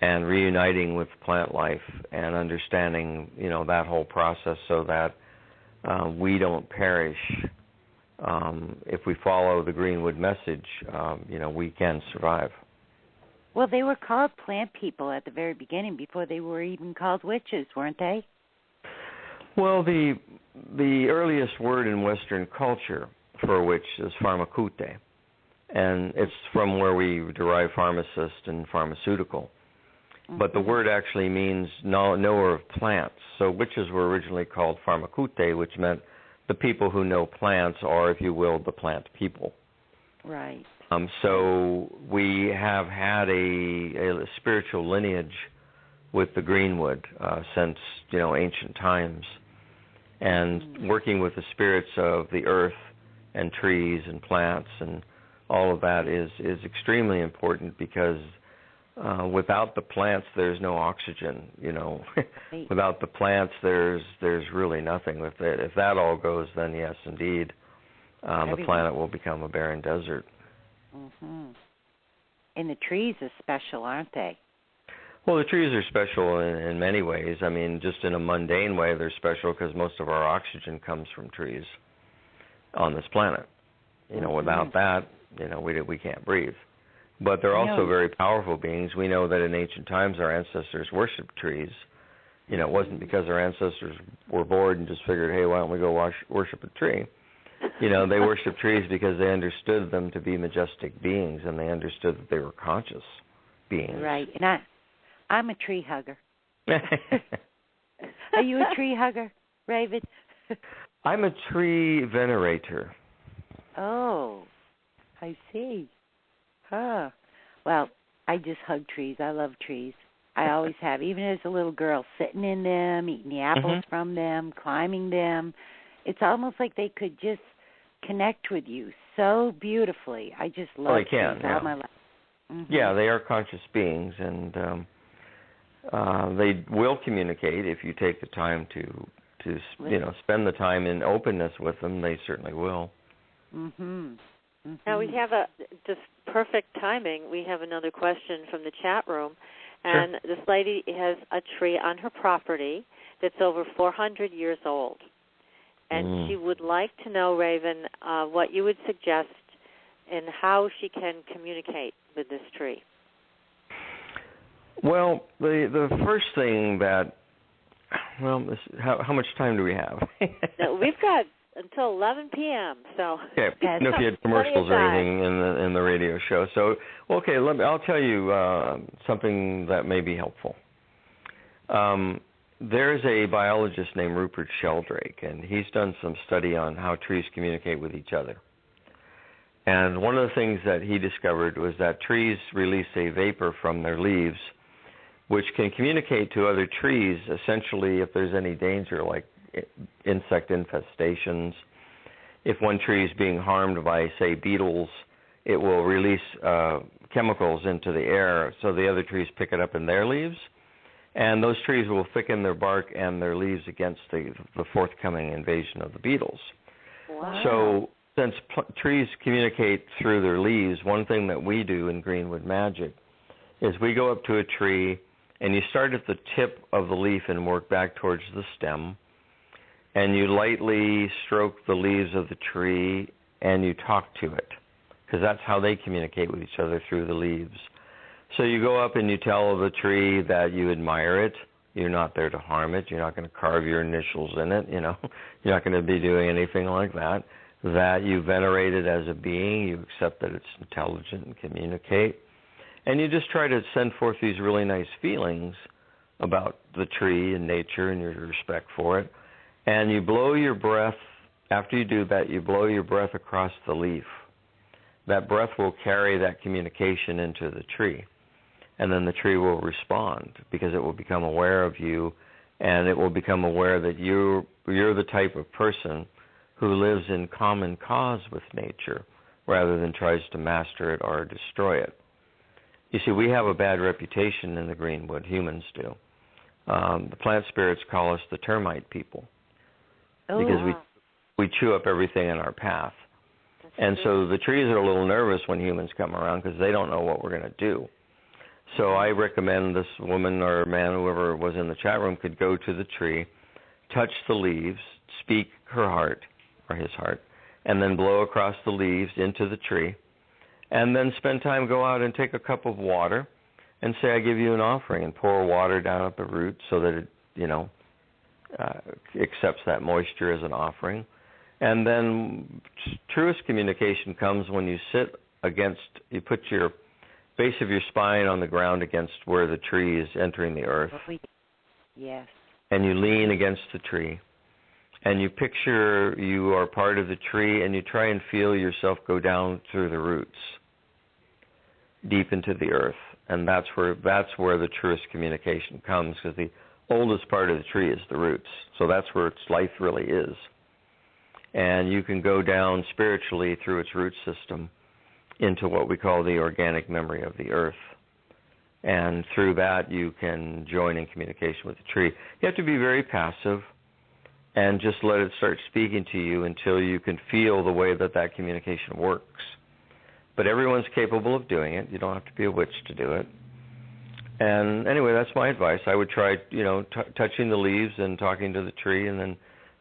and reuniting with plant life and understanding, that whole process, so that we don't perish. If we follow the greenwood message, we can survive. Well, they were called plant people at the very beginning, before they were even called witches, weren't they? Well, the earliest word in Western culture for witch is pharmakeute, and it's from where we derive pharmacist and pharmaceutical. But the word actually means knower of plants. So witches were originally called pharmakeute, which meant the people who know plants, or, if you will, the plant people. Right. So we have had a spiritual lineage with the greenwood since, ancient times. And working with the spirits of the earth and trees and plants and all of that is extremely important, because without the plants, there's no oxygen. Without the plants, there's really nothing. If that all goes, then yes, indeed, the planet will become a barren desert. Mm-hmm. And the trees are special, aren't they? Well, the trees are special in many ways. I mean, just in a mundane way, they're special because most of our oxygen comes from trees on this planet. Without that, we can't breathe. But they're also very powerful beings. We know that in ancient times our ancestors worshipped trees. It wasn't because our ancestors were bored and just figured, hey, why don't we go worship a tree? They worshipped trees because they understood them to be majestic beings, and they understood that they were conscious beings. Right. And I'm a tree hugger. Are you a tree hugger, Raven? I'm a tree venerator. Oh, I see. Huh. Well, I just hug trees. I love trees. I always have, even as a little girl, sitting in them, eating the apples from them, climbing them. It's almost like they could just connect with you so beautifully. I just love trees all my life. Mm-hmm. Yeah, they are conscious beings, and they will communicate if you take the time to spend the time in openness with them. They certainly will. Mhm. Mm-hmm. Now we have just perfect timing. We have another question from the chat room, and Sure. this lady has a tree on her property that's over 400 years old, and she would like to know, Raven, what you would suggest and how she can communicate with this tree. Well, the first thing that, how much time do we have? No, we've got until 11 p.m. So okay, if you had commercials or anything in the radio show. So, okay, I'll tell you something that may be helpful. There's a biologist named Rupert Sheldrake, and he's done some study on how trees communicate with each other. And one of the things that he discovered was that trees release a vapor from their leaves, which can communicate to other trees, essentially, if there's any danger, like insect infestations. If one tree is being harmed by, say, beetles, it will release chemicals into the air so the other trees pick it up in their leaves, and those trees will thicken their bark and their leaves against the forthcoming invasion of the beetles. Wow. So since trees communicate through their leaves, one thing that we do in Greenwood Magic is we go up to a tree, and you start at the tip of the leaf and work back towards the stem, and you lightly stroke the leaves of the tree, and you talk to it, because that's how they communicate with each other, through the leaves. So you go up and you tell the tree that you admire it. You're not there to harm it. You're not going to carve your initials in it. You're not going to be doing anything like that. That you venerate it as a being. You accept that it's intelligent and communicate. And you just try to send forth these really nice feelings about the tree and nature and your respect for it. And you blow your breath, after you do that, you blow your breath across the leaf. That breath will carry that communication into the tree. And then the tree will respond, because it will become aware of you, and it will become aware that you're the type of person who lives in common cause with nature, rather than tries to master it or destroy it. You see, we have a bad reputation in the Greenwood, humans do. The plant spirits call us the termite people, because we chew up everything in our path. And so the trees are a little nervous when humans come around, because they don't know what we're going to do. So I recommend this woman or man, whoever was in the chat room, could go to the tree, touch the leaves, speak her heart, or his heart, and then blow across the leaves into the tree, and then spend time, go out and take a cup of water, and say, I give you an offering, and pour water down at the root so that it, accepts that moisture as an offering. And then truest communication comes when you sit against, you put your base of your spine on the ground against where the tree is entering the earth. Yes. And you lean against the tree. And you picture you are part of the tree, and you try and feel yourself go down through the roots, deep into the earth. And that's where the truest communication comes, because the oldest part of the tree is the roots. So that's where its life really is. And you can go down spiritually through its root system into what we call the organic memory of the earth. And through that, you can join in communication with the tree. You have to be very passive and just let it start speaking to you until you can feel the way that communication works. But everyone's capable of doing it. You don't have to be a witch to do it. And anyway, that's my advice. I would try, touching the leaves and talking to the tree, and then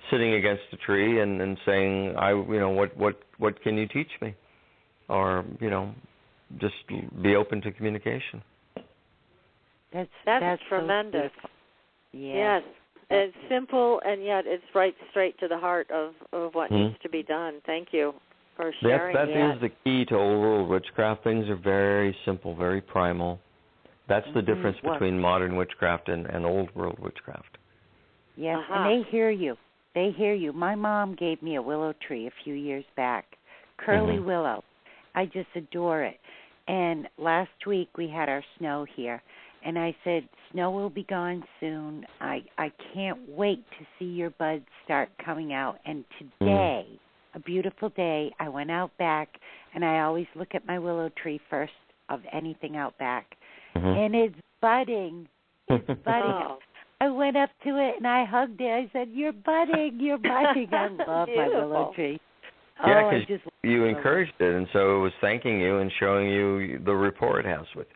sitting against the tree and saying, what can you teach me? Or, just be open to communication. That's tremendous. So yeah. Yes. It's simple, and yet it's right straight to the heart of what needs to be done. Thank you for sharing that. That is the key to old world witchcraft. Things are very simple, very primal. That's the difference between modern witchcraft and old world witchcraft. Yes, and they hear you. They hear you. My mom gave me a willow tree a few years back, curly willow. I just adore it. And last week we had our snow here, and I said, snow will be gone soon. I can't wait to see your buds start coming out. And today, a beautiful day, I went out back, and I always look at my willow tree first of anything out back. Mm-hmm. And it's budding. It's budding. Oh. I went up to it and I hugged it. I said, "You're budding. You're budding." I love my willow tree. Yeah, because you encouraged it, and so it was thanking you and showing you the rapport it has with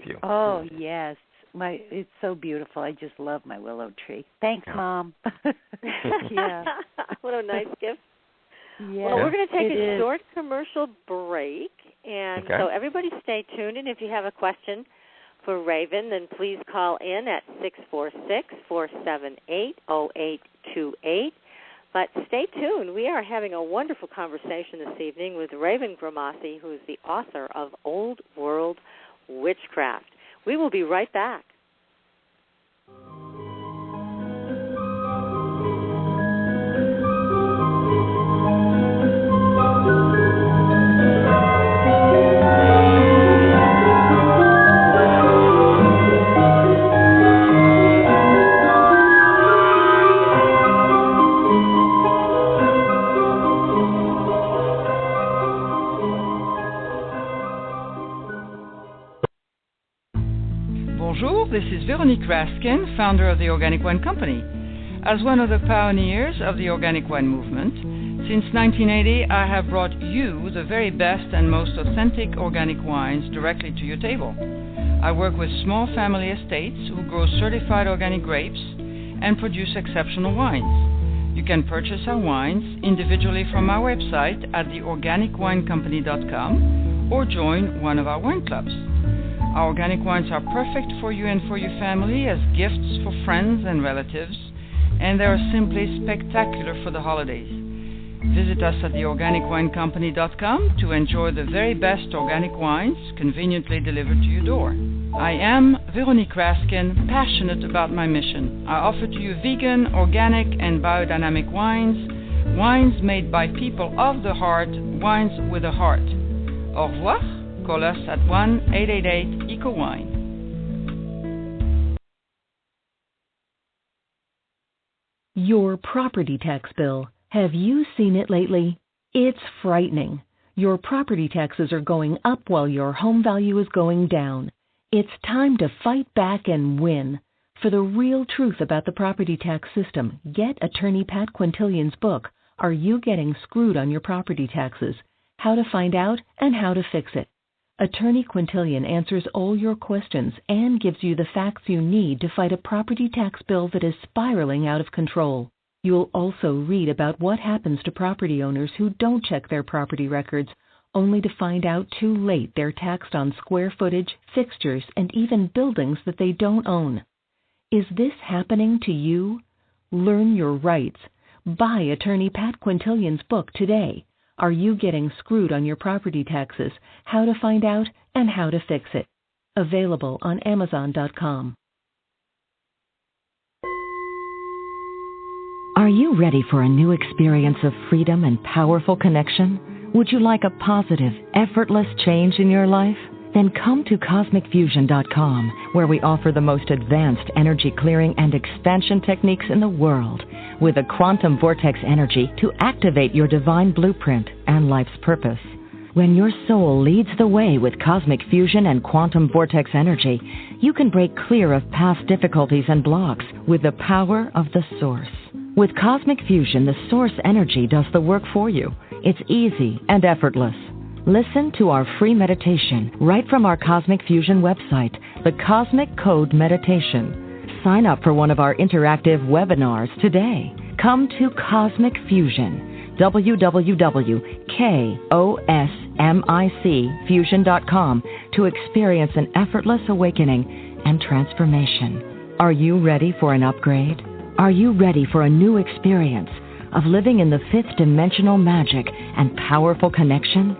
you. Oh, yes. It's so beautiful. I just love my willow tree. Thanks, Mom. Yeah. What a nice gift. Yeah, well, we're going to take a short commercial break, and so everybody stay tuned. And if you have a question for Raven, then please call in at 646-478-0828. But stay tuned. We are having a wonderful conversation this evening with Raven Grimassi, who is the author of Old World Witchcraft. We will be right back. Bonjour, this is Veronique Raskin, founder of the Organic Wine Company. As one of the pioneers of the organic wine movement, since 1980 I have brought you the very best and most authentic organic wines directly to your table. I work with small family estates who grow certified organic grapes and produce exceptional wines. You can purchase our wines individually from our website at theorganicwinecompany.com or join one of our wine clubs. Our organic wines are perfect for you and for your family as gifts for friends and relatives, and they are simply spectacular for the holidays. Visit us at theorganicwinecompany.com to enjoy the very best organic wines conveniently delivered to your door. I am Veronique Raskin, passionate about my mission. I offer to you vegan, organic, and biodynamic wines made by people of the heart, wines with a heart. Au revoir. Call us at 1-888-ECO-WINE. Your property tax bill. Have you seen it lately? It's frightening. Your property taxes are going up while your home value is going down. It's time to fight back and win. For the real truth about the property tax system, get attorney Pat Quintilian's book, Are You Getting Screwed on Your Property Taxes? How to Find Out and How to Fix It. Attorney Quintilian answers all your questions and gives you the facts you need to fight a property tax bill that is spiraling out of control. You'll also read about what happens to property owners who don't check their property records, only to find out too late they're taxed on square footage, fixtures, and even buildings that they don't own. Is this happening to you? Learn your rights. Buy attorney Pat Quintilian's book today. Are You Getting Screwed on Your Property Taxes? How to Find Out and How to Fix It. Available on Amazon.com. Are you ready for a new experience of freedom and powerful connection? Would you like a positive, effortless change in your life? Then come to CosmicFusion.com, where we offer the most advanced energy clearing and expansion techniques in the world, with a quantum vortex energy to activate your divine blueprint and life's purpose. When your soul leads the way with cosmic fusion and quantum vortex energy, you can break clear of past difficulties and blocks with the power of the source. With cosmic fusion, the source energy does the work for you. It's easy and effortless. Listen to our free meditation right from our Cosmic Fusion website, the Cosmic Code Meditation. Sign up for one of our interactive webinars today. Come to Cosmic Fusion, www.KOSMICfusion.com, to experience an effortless awakening and transformation. Are you ready for an upgrade? Are you ready for a new experience of living in the fifth dimensional magic and powerful connection?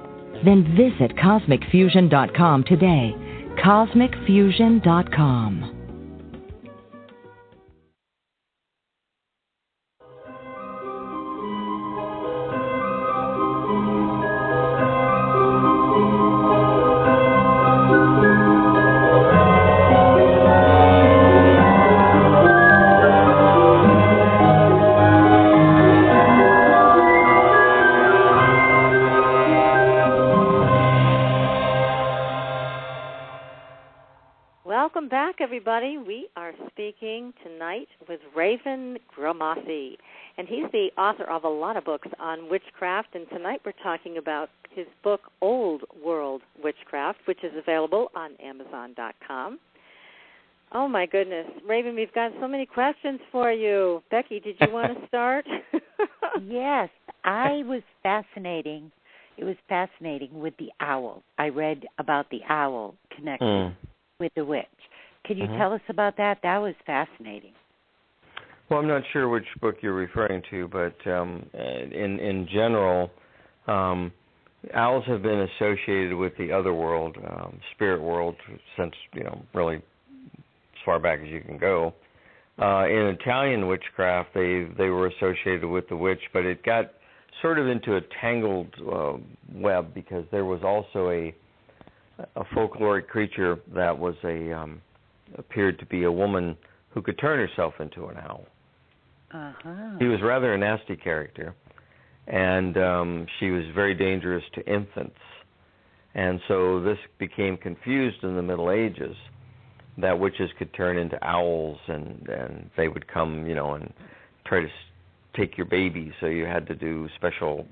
Then visit CosmicFusion.com today. CosmicFusion.com. everybody. We are speaking tonight with Raven Grimassi, and he's the author of a lot of books on witchcraft, and tonight we're talking about his book, Old World Witchcraft, which is available on Amazon.com. Oh, my goodness. Raven, we've got so many questions for you. Becky, did you want to start? Yes, It was fascinating with the owl. I read about the owl connection with the witch. Could you tell us about that? That was fascinating. Well, I'm not sure which book you're referring to, but in general, owls have been associated with the other world, spirit world, since, really as far back as you can go. In Italian witchcraft, they were associated with the witch, but it got sort of into a tangled web, because there was also a folkloric creature that was appeared to be a woman who could turn herself into an owl. She was rather a nasty character, and she was very dangerous to infants. And so this became confused in the Middle Ages, that witches could turn into owls, and they would come, and try to take your baby. So you had to do special,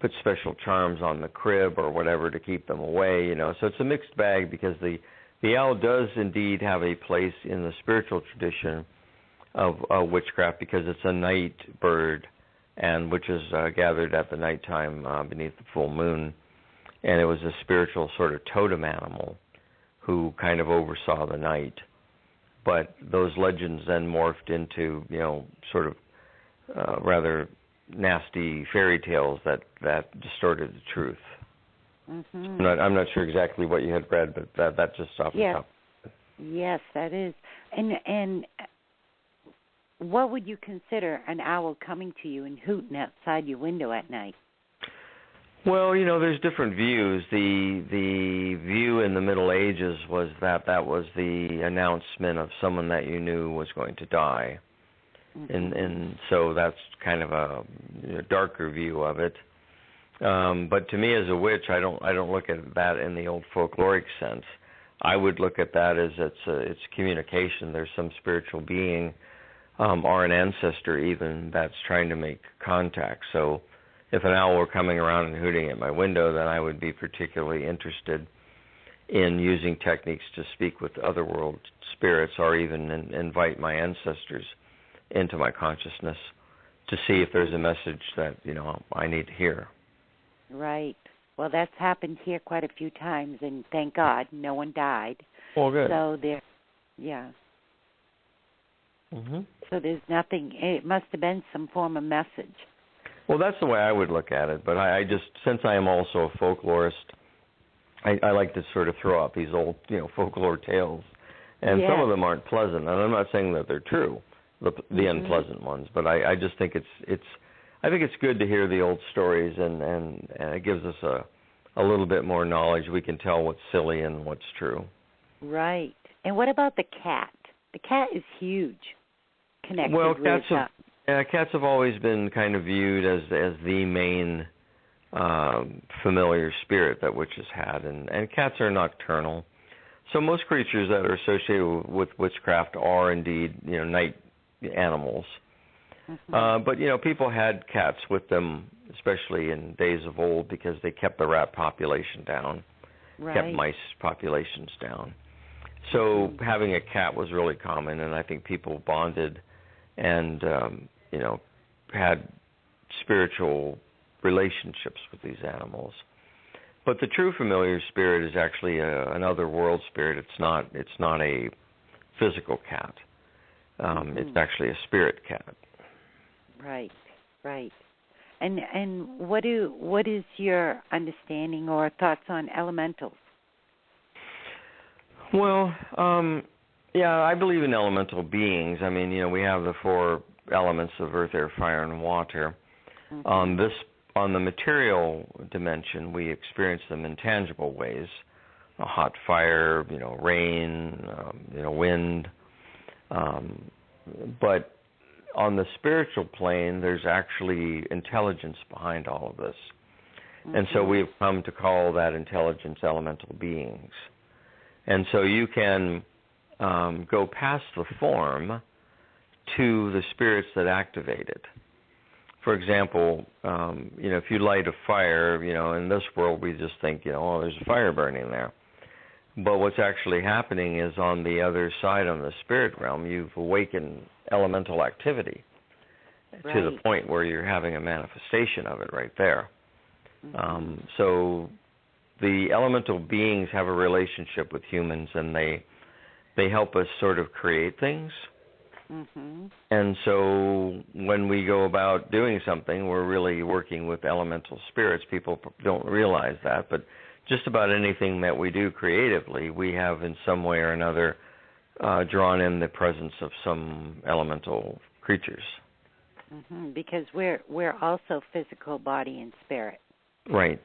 put special charms on the crib or whatever to keep them away, So it's a mixed bag, because the owl does indeed have a place in the spiritual tradition of witchcraft, because it's a night bird, and witches gathered at the nighttime beneath the full moon, and it was a spiritual sort of totem animal who kind of oversaw the night. But those legends then morphed into, sort of rather nasty fairy tales that distorted the truth. I'm not sure exactly what you had read, but that just off the top. Yes, that is. And what would you consider an owl coming to you and hooting outside your window at night? Well, there's different views. The view in the Middle Ages was that was the announcement of someone that you knew was going to die. And so that's kind of a darker view of it. But to me, as a witch, I don't look at that in the old folkloric sense. I would look at that as it's communication. There's some spiritual being, or an ancestor even, that's trying to make contact. So if an owl were coming around and hooting at my window, then I would be particularly interested in using techniques to speak with otherworld spirits, or even invite my ancestors into my consciousness to see if there's a message that, I need to hear. Right. Well, that's happened here quite a few times, and thank God no one died. Oh, good. So So there's nothing, it must have been some form of message. Well, that's the way I would look at it, but I just, since I am also a folklorist, I like to sort of throw out these old, folklore tales, and some of them aren't pleasant, and I'm not saying that they're true, the unpleasant ones, but I just think I think it's good to hear the old stories, and it gives us a little bit more knowledge. We can tell what's silly and what's true. Right. And what about the cat? The cat is huge. Connected cats have always been kind of viewed as the main familiar spirit that witches had, and cats are nocturnal. So most creatures that are associated with witchcraft are indeed, night animals. But, people had cats with them, especially in days of old, because they kept the rat population down, kept mice populations down. So having a cat was really common, and I think people bonded and, had spiritual relationships with these animals. But the true familiar spirit is actually another world spirit. It's not a physical cat. It's actually a spirit cat. Right. And what is your understanding or thoughts on elementals? Well, I believe in elemental beings. I mean, we have the four elements of earth, air, fire, and water. On the material dimension, we experience them in tangible ways: a hot fire, rain, wind. But on the spiritual plane, there's actually intelligence behind all of this. And so we've come to call that intelligence elemental beings. And so you can go past the form to the spirits that activate it. For example, if you light a fire, in this world we just think, oh, there's a fire burning there. But what's actually happening is on the other side, on the spirit realm, you've awakened elemental activity to the point where you're having a manifestation of it right there. So the elemental beings have a relationship with humans, and they help us sort of create things. And so when we go about doing something, we're really working with elemental spirits. People don't realize that, but just about anything that we do creatively, we have in some way or another drawn in the presence of some elemental creatures. Because we're also physical, body, and spirit. Right.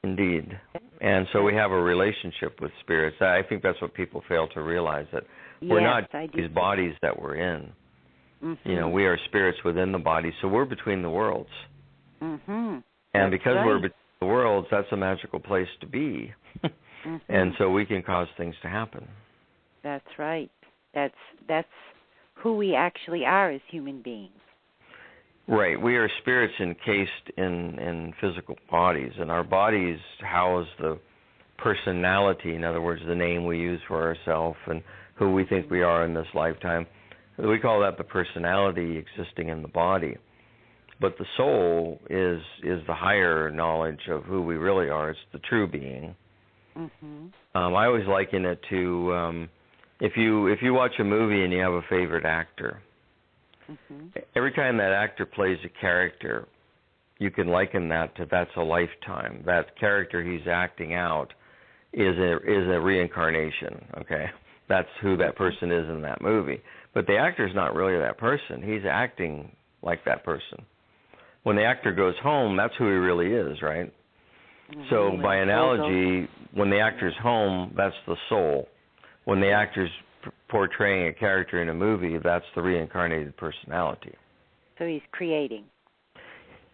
Indeed. And so we have a relationship with spirits. I think that's what people fail to realize, that we're not these bodies that we're in. We are spirits within the body, so we're between the worlds. And because we're between the worlds, that's a magical place to be. And so we can cause things to happen. That's right. That's who we actually are as human beings. Right. We are spirits encased in physical bodies, and our bodies house the personality, in other words, the name we use for ourselves and who we think we are in this lifetime. We call that the personality existing in the body. But the soul is the higher knowledge of who we really are. It's the true being. I always liken it to if you watch a movie and you have a favorite actor, every time that actor plays a character, you can liken that to that's a lifetime. That character he's acting out is a reincarnation. Okay, that's who that person is in that movie. But the actor's not really that person. He's acting like that person. When the actor goes home, that's who he really is, right? So by analogy, when the actor's home, that's the soul. When the actor's portraying a character in a movie, that's the reincarnated personality. So he's creating.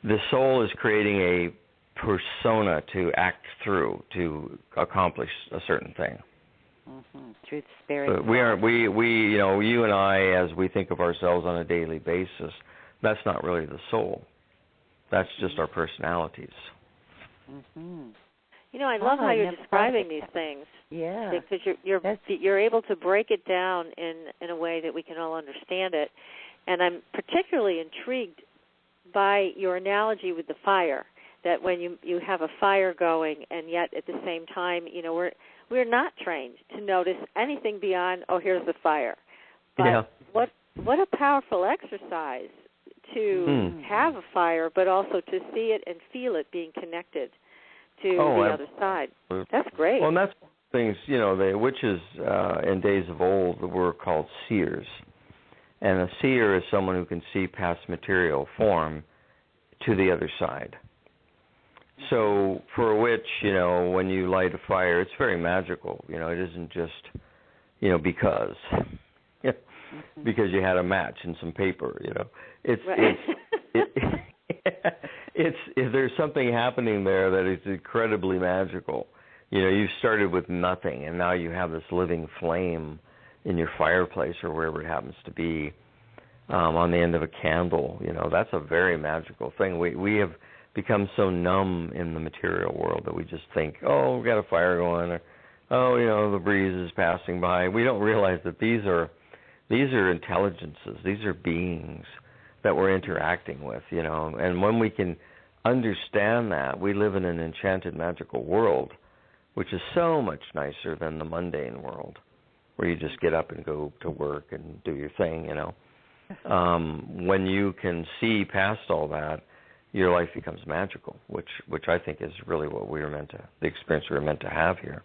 The soul is creating a persona to act through, to accomplish a certain thing. Through the spirit. But you and I, as we think of ourselves on a daily basis, that's not really the soul. That's just our personalities. I love how you're describing these things. Yeah. Because you're able to break it down in a way that we can all understand it. And I'm particularly intrigued by your analogy with the fire, that when you have a fire going, and yet at the same time, we're not trained to notice anything beyond, oh, here's the fire. But what a powerful exercise to have a fire, but also to see it and feel it being connected to the other side. That's great. Well, and that's things, the witches in days of old were called seers. And a seer is someone who can see past material form to the other side. So for a witch, when you light a fire, it's very magical. It isn't just, because you had a match and some paper, It's there's something happening there that is incredibly magical. You started with nothing, and now you have this living flame in your fireplace or wherever it happens to be, on the end of a candle. That's a very magical thing. We have become so numb in the material world that we just think, oh, we've got a fire going, or oh, the breeze is passing by. We don't realize that these are intelligences. These are beings that we're interacting with, And when we can understand that, we live in an enchanted, magical world, which is so much nicer than the mundane world, where you just get up and go to work and do your thing, When you can see past all that, your life becomes magical, which I think is really what the experience we were meant to have here.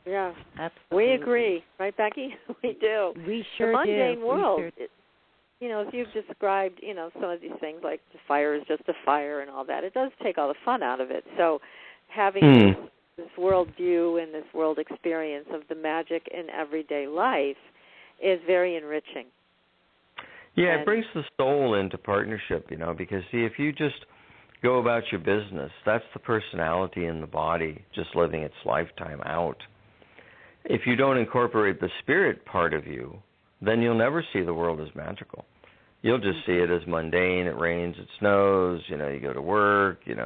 Yeah, absolutely. We agree, right, Becky? We do. We sure do. The mundane world, as you've described, some of these things like the fire is just a fire and all that, it does take all the fun out of it. So having this world view and this world experience of the magic in everyday life is very enriching. Yeah, it brings the soul into partnership, because, see, if you just go about your business, that's the personality in the body just living its lifetime out. if you don't incorporate the spirit part of you, then you'll never see the world as magical. You'll just see it as mundane. It rains, it snows. You go to work. You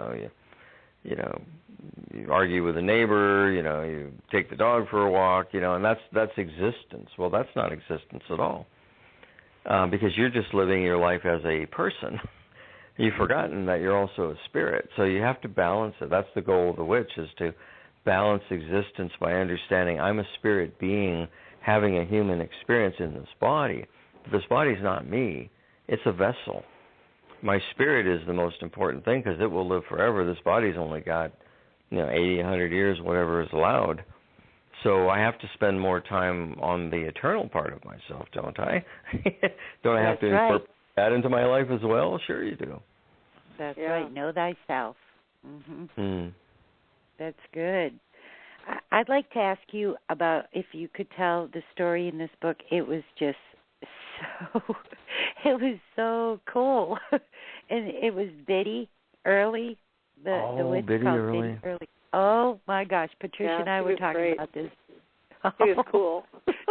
argue with a neighbor. You take the dog for a walk. And that's existence. Well, that's not existence at all, because you're just living your life as a person. You've forgotten that you're also a spirit. So you have to balance it. That's the goal of the witch, is to balance existence by understanding I'm a spirit being having a human experience in this body. This body's not me. It's a vessel. My spirit is the most important thing because it will live forever. This body's only got 80, 100 years, whatever is allowed. So I have to spend more time on the eternal part of myself, don't I? Don't I have to incorporate that into my life as well? Sure you do. That's right. Know thyself. That's good. I'd like to ask you about if you could tell the story in this book. It was just so cool. And it was Biddy Early. The witch Biddy called Early. Biddy Early. Oh, my gosh. Patricia and I were talking about this. He was cool.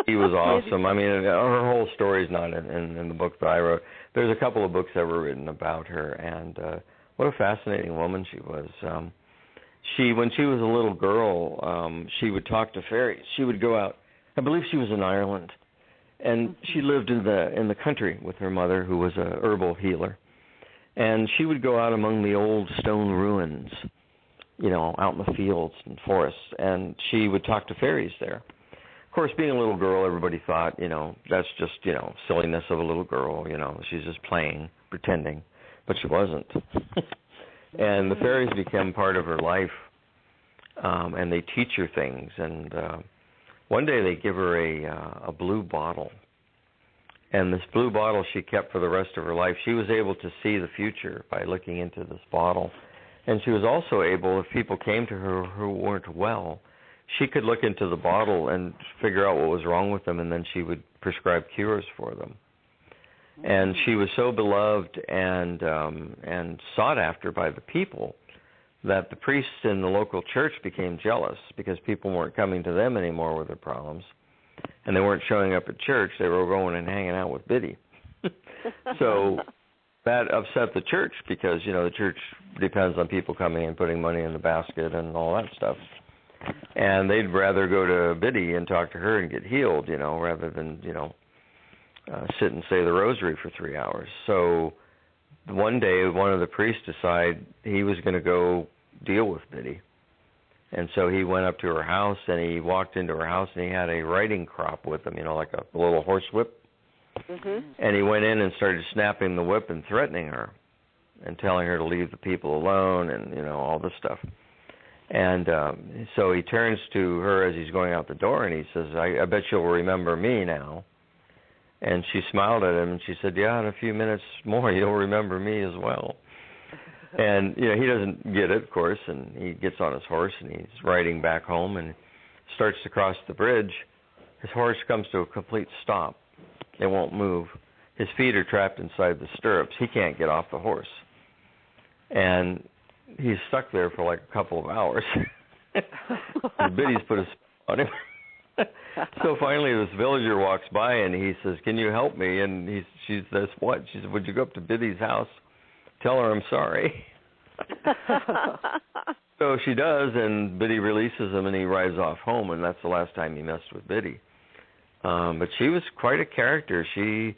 He was awesome. I mean, her whole story's not in the book that I wrote. There's a couple of books that were written about her, and what a fascinating woman she was. When she was a little girl, she would talk to fairies. She would go out. I believe she was in Ireland, and she lived in the country with her mother, who was a herbal healer. And she would go out among the old stone ruins, out in the fields and forests, and she would talk to fairies there. Of course, being a little girl, everybody thought, that's just, silliness of a little girl, she's just playing, pretending, but she wasn't. And the fairies become part of her life, and they teach her things. And one day they give her a blue bottle. And this blue bottle she kept for the rest of her life. She was able to see the future by looking into this bottle. And she was also able, if people came to her who weren't well, she could look into the bottle and figure out what was wrong with them, and then she would prescribe cures for them. And she was so beloved and sought after by the people that the priests in the local church became jealous because people weren't coming to them anymore with their problems. And they weren't showing up at church. They were going and hanging out with Biddy. So that upset the church because, the church depends on people coming and putting money in the basket and all that stuff. And they'd rather go to Biddy and talk to her and get healed, rather than, sit and say the rosary for 3 hours. So one day, one of the priests decided he was going to go deal with Biddy. And so he went up to her house, and he walked into her house, and he had a riding crop with him, like a little horse whip. And he went in and started snapping the whip and threatening her and telling her to leave the people alone and, all this stuff. And so he turns to her as he's going out the door, and he says, I bet you'll remember me now. And she smiled at him, and she said, yeah, in a few minutes more, you'll remember me as well. And, he doesn't get it, of course, and he gets on his horse, and he's riding back home and starts to cross the bridge. His horse comes to a complete stop. It won't move. His feet are trapped inside the stirrups. He can't get off the horse. And he's stuck there for like a couple of hours. Biddy's put a spell on him. So finally this villager walks by and he says, can you help me? And she says, what? She said, would you go up to Biddy's house? Tell her I'm sorry. So she does, and Biddy releases him and he rides off home, and that's the last time he messed with Biddy. But she was quite a character. She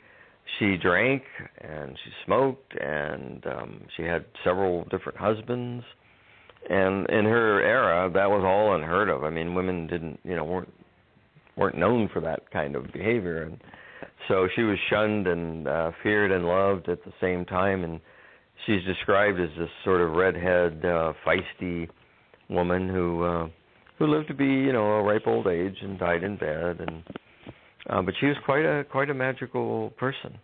drank and she smoked, and she had several different husbands. And in her era, that was all unheard of. I mean, women didn't, weren't known for that kind of behavior, and so she was shunned and feared and loved at the same time. And she's described as this sort of redhead, feisty woman who lived to be, a ripe old age and died in bed. And but she was quite a magical person.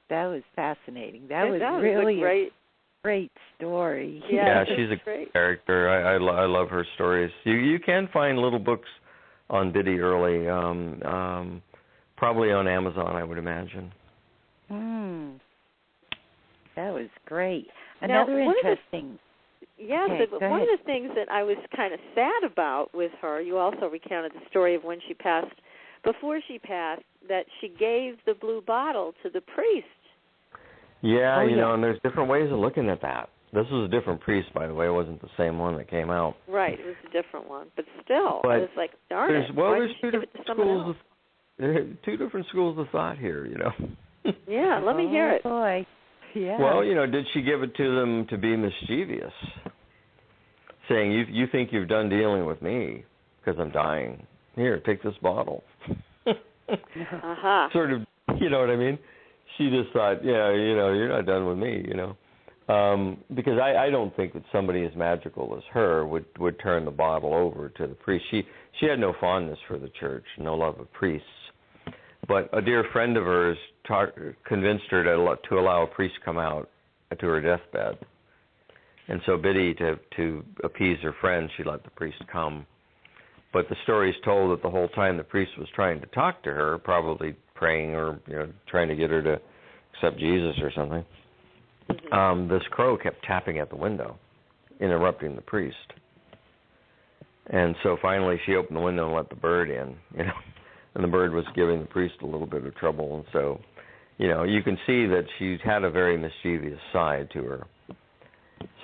That was fascinating. That was really a great story. Yeah, she's a great character. I love her stories. You can find little books on Biddy Early, probably on Amazon, I would imagine. That was great. Another interesting. Yes, Okay, but go one ahead. of the things that I was kind of sad about with her, you also recounted the story of when she passed, before she passed, that she gave the blue bottle to the priest. Yeah, Oh, you yeah. know, and there's different ways of looking at that. This was a different priest, by the way. It wasn't the same one that came out. Right, it was a different one. But still, But I was like, darn it. Well, Why there's didn't she two give it different to someone schools. else? There are two different schools of thought here, you know. Yeah, let me hear it. Oh, boy. Yeah. Well, you know, did she give it to them to be mischievous? Saying, you think you've done dealing with me because I'm dying. Here, take this bottle. Uh-huh. Sort of, you know what I mean? She just thought, yeah, you know, you're not done with me, you know. Because I don't think that somebody as magical as her would turn the bottle over to the priest. She had no fondness for the church, no love of priests. But a dear friend of hers convinced her to allow a priest to come out to her deathbed. And so Biddy, to appease her friend, she let the priest come. But the story is told that the whole time the priest was trying to talk to her, probably praying or, you know, trying to get her to accept Jesus or something, this crow kept tapping at the window, interrupting the priest. And so finally she opened the window and let the bird in, you know. And the bird was giving the priest a little bit of trouble. And so, you know, you can see that she's had a very mischievous side to her.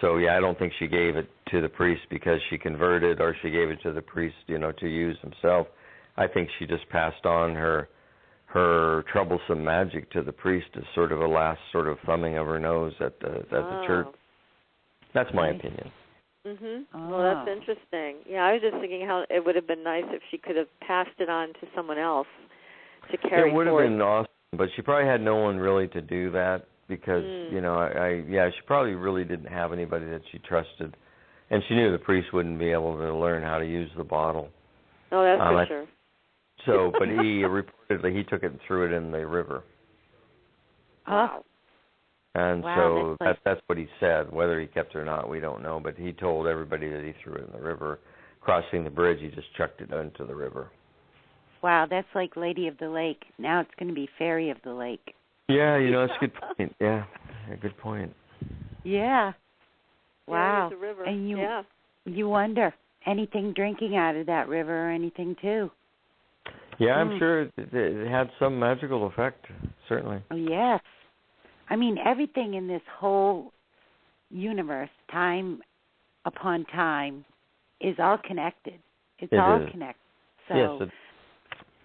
So, yeah, I don't think she gave it to the priest because she converted, or she gave it to the priest, you know, to use himself. I think she just passed on her troublesome magic to the priest as sort of a last sort of thumbing of her nose at the church. That's my opinion. Well, that's interesting. Yeah, I was just thinking how it would have been nice if she could have passed it on to someone else to carry forward. It would have been awesome, but she probably had no one really to do that because, you know, she probably really didn't have anybody that she trusted. And she knew the priest wouldn't be able to learn how to use the bottle. Oh, that's for sure. So, but he reportedly he took it and threw it in the river. Wow. And so that's what he said. Whether he kept it or not, we don't know. But he told everybody that he threw it in the river. Crossing the bridge, he just chucked it into the river. Wow, that's like Lady of the Lake. Now it's going to be Fairy of the Lake. Yeah, you know, that's a good point. Yeah, a good point. Yeah. Wow. Yeah, the river. And you wonder, anything drinking out of that river or anything, too? Yeah, I'm sure it had some magical effect, certainly. Oh, yes. I mean, everything in this whole universe, time upon time, is all connected. It's all connected. So,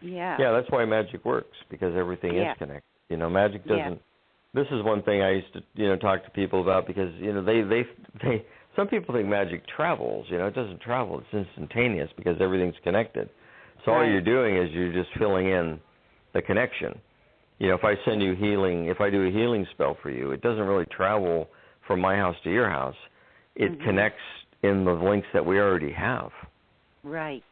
yes. Yeah, that's why magic works, because everything is connected. You know, magic doesn't. Yeah. This is one thing I used to, you know, talk to people about because, you know, they some people think magic travels. You know, it doesn't travel. It's instantaneous because everything's connected. So all you're doing is you're just filling in the connection. You know, if I send you healing, if I do a healing spell for you, it doesn't really travel from my house to your house. It connects in the links that we already have. Right.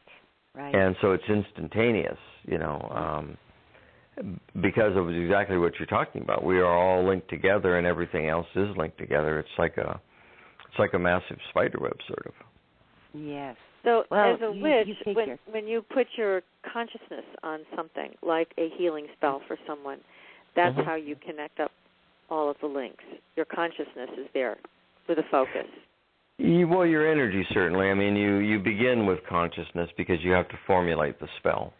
And so it's instantaneous, you know, because of exactly what you're talking about. We are all linked together, and everything else is linked together. It's like a massive spider web, sort of. Yes. So as a witch, when you put your consciousness on something, like a healing spell for someone, that's how you connect up all of the links. Your consciousness is there with a focus. Well, your energy, certainly. I mean, you begin with consciousness because you have to formulate the spell.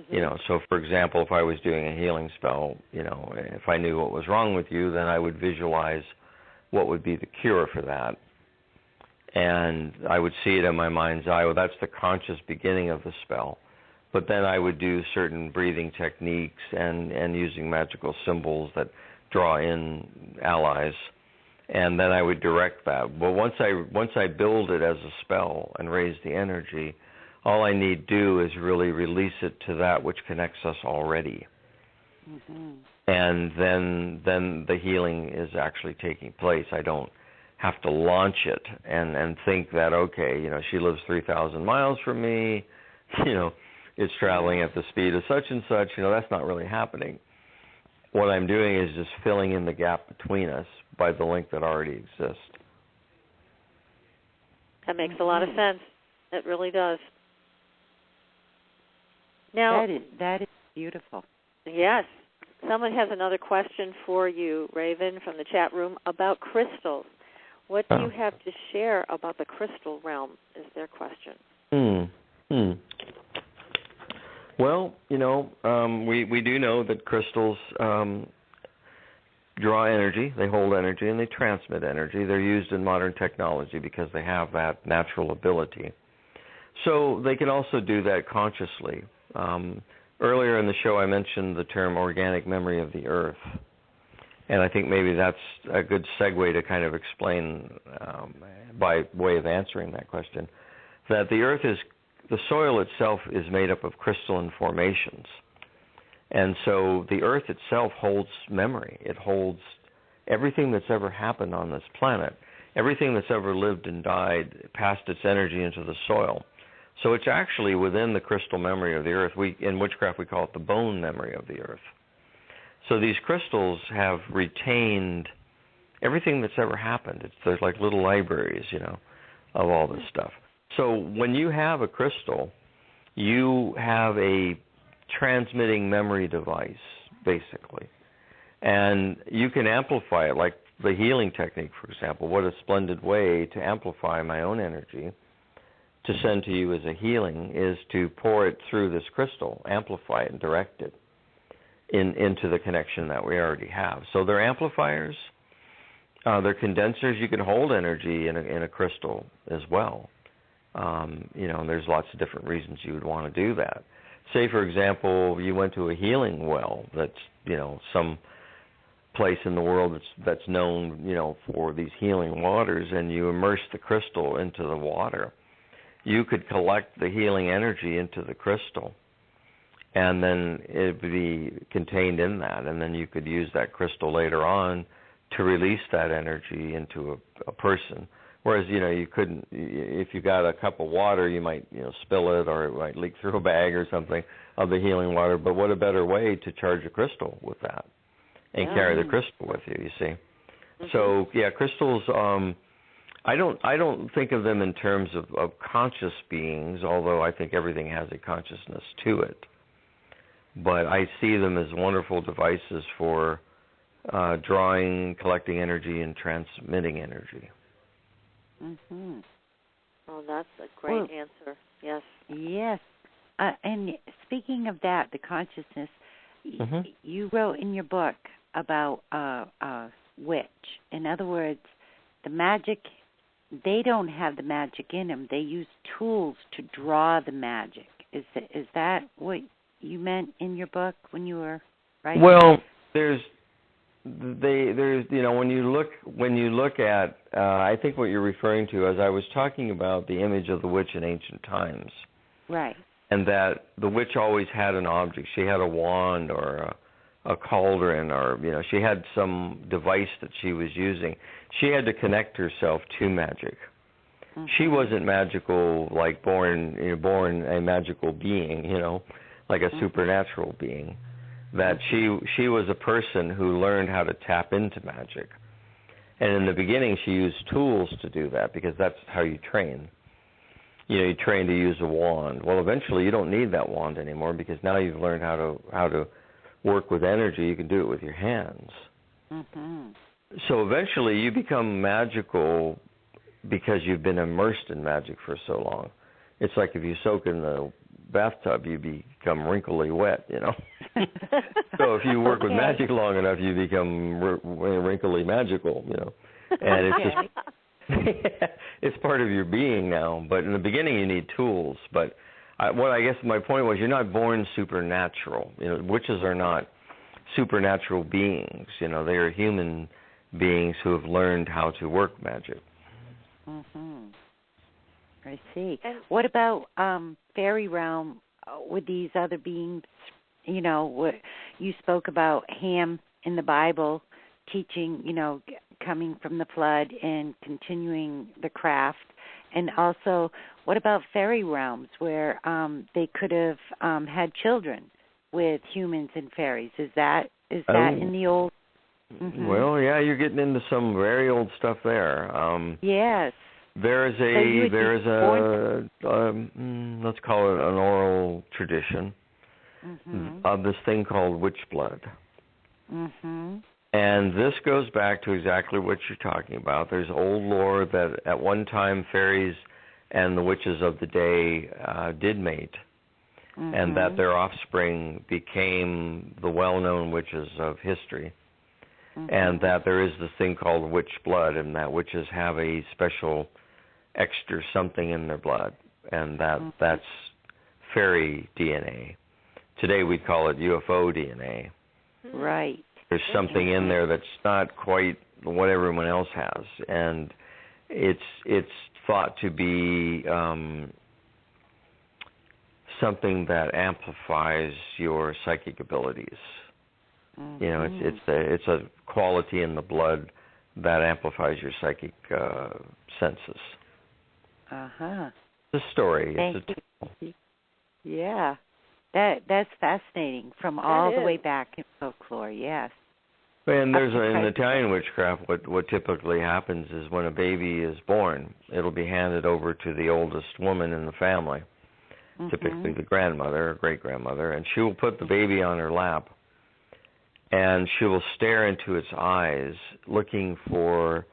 You know, so for example, if I was doing a healing spell, you know, if I knew what was wrong with you, then I would visualize what would be the cure for that. And I would see it in my mind's eye. Well, that's the conscious beginning of the spell. But then I would do certain breathing techniques and using magical symbols that draw in allies. And then I would direct that. But once I build it as a spell and raise the energy, all I need do is really release it to that which connects us already. And then the healing is actually taking place. I don't have to launch it and think that, okay, you know, she lives 3,000 miles from me, you know, it's traveling at the speed of such and such, you know, that's not really happening. What I'm doing is just filling in the gap between us by the link that already exists. That makes a lot of sense. It really does. Now, that is beautiful. Yes. Someone has another question for you, Raven, from the chat room about crystals. What do you have to share about the crystal realm is their question. Well, we do know that crystals draw energy, they hold energy, and they transmit energy. They're used in modern technology because they have that natural ability. So they can also do that consciously. Earlier in the show, I mentioned the term organic memory of the earth. And I think maybe that's a good segue to kind of explain, by way of answering that question, that the soil itself is made up of crystalline formations. And so the earth itself holds memory. It holds everything that's ever happened on this planet. Everything that's ever lived and died passed its energy into the soil. So it's actually within the crystal memory of the earth. In witchcraft, we call it the bone memory of the earth. So these crystals have retained everything that's ever happened. There's like little libraries, of all this stuff. So when you have a crystal, you have a transmitting memory device, basically. And you can amplify it, like the healing technique, for example. What a splendid way to amplify my own energy to send to you as a healing is to pour it through this crystal, amplify it and direct it into the connection that we already have. So they're amplifiers, they're condensers. You can hold energy in a crystal as well. There's lots of different reasons you would want to do that. Say, for example, you went to a healing well that's, some place in the world that's known, for these healing waters, and you immerse the crystal into the water. You could collect the healing energy into the crystal, and then it would be contained in that, and then you could use that crystal later on to release that energy into a person. Whereas, you couldn't, if you got a cup of water, you might, spill it, or it might leak through a bag or something of the healing water. But what a better way to charge a crystal with that and carry the crystal with you see. Mm-hmm. So, crystals, I don't think of them in terms of conscious beings, although I think everything has a consciousness to it. But I see them as wonderful devices for drawing, collecting energy, and transmitting energy. Mm-hmm. Oh, that's a great answer. Yes. Yes. And speaking of that, the consciousness, you wrote in your book about a witch. In other words, the magic, they don't have the magic in them. They use tools to draw the magic. Is that what you meant in your book when you were writing? Well, there's when you look at I think what you're referring to, as I was talking about the image of the witch in ancient times, right? And that the witch always had an object. She had a wand or a cauldron, or she had some device that she was using. She had to connect herself to magic. Mm-hmm. She wasn't magical, like born a magical being, like a supernatural being. That she was a person who learned how to tap into magic. And in the beginning, she used tools to do that, because that's how you train. You train to use a wand. Well, eventually, you don't need that wand anymore, because now you've learned how to work with energy. You can do it with your hands. Mm-hmm. So eventually, you become magical because you've been immersed in magic for so long. It's like if you soak in the bathtub, you become wrinkly wet, So if you work with magic long enough, you become wrinkly magical, And it's just it's part of your being now. But in the beginning, you need tools. But what I guess my point was, you're not born supernatural. Witches are not supernatural beings. They are human beings who have learned how to work magic. Mm-hmm. I see. And what about fairy realm with these other beings? You spoke about Ham in the Bible teaching, coming from the flood and continuing the craft. And also, what about fairy realms where they could have had children with humans and fairies? Is that in the old? Mm-hmm. Well, yeah, you're getting into some very old stuff there. Yes. There's let's call it an oral tradition of this thing called witch blood. Mm-hmm. And this goes back to exactly what you're talking about. There's old lore that at one time fairies and the witches of the day did mate, and that their offspring became the well-known witches of history, and that there is this thing called witch blood, and that witches have a special extra something in their blood, and that's fairy DNA. Today we'd call it UFO DNA. Right. There's something in there that's not quite what everyone else has, and it's thought to be something that amplifies your psychic abilities. You know, it's a quality in the blood that amplifies your psychic senses. It's a story. Thank you. Yeah. That's fascinating from all the way back in folklore, yes. And there's in Italian witchcraft, what typically happens is when a baby is born, it'll be handed over to the oldest woman in the family, typically the grandmother or great-grandmother, and she will put the baby on her lap, and she will stare into its eyes looking for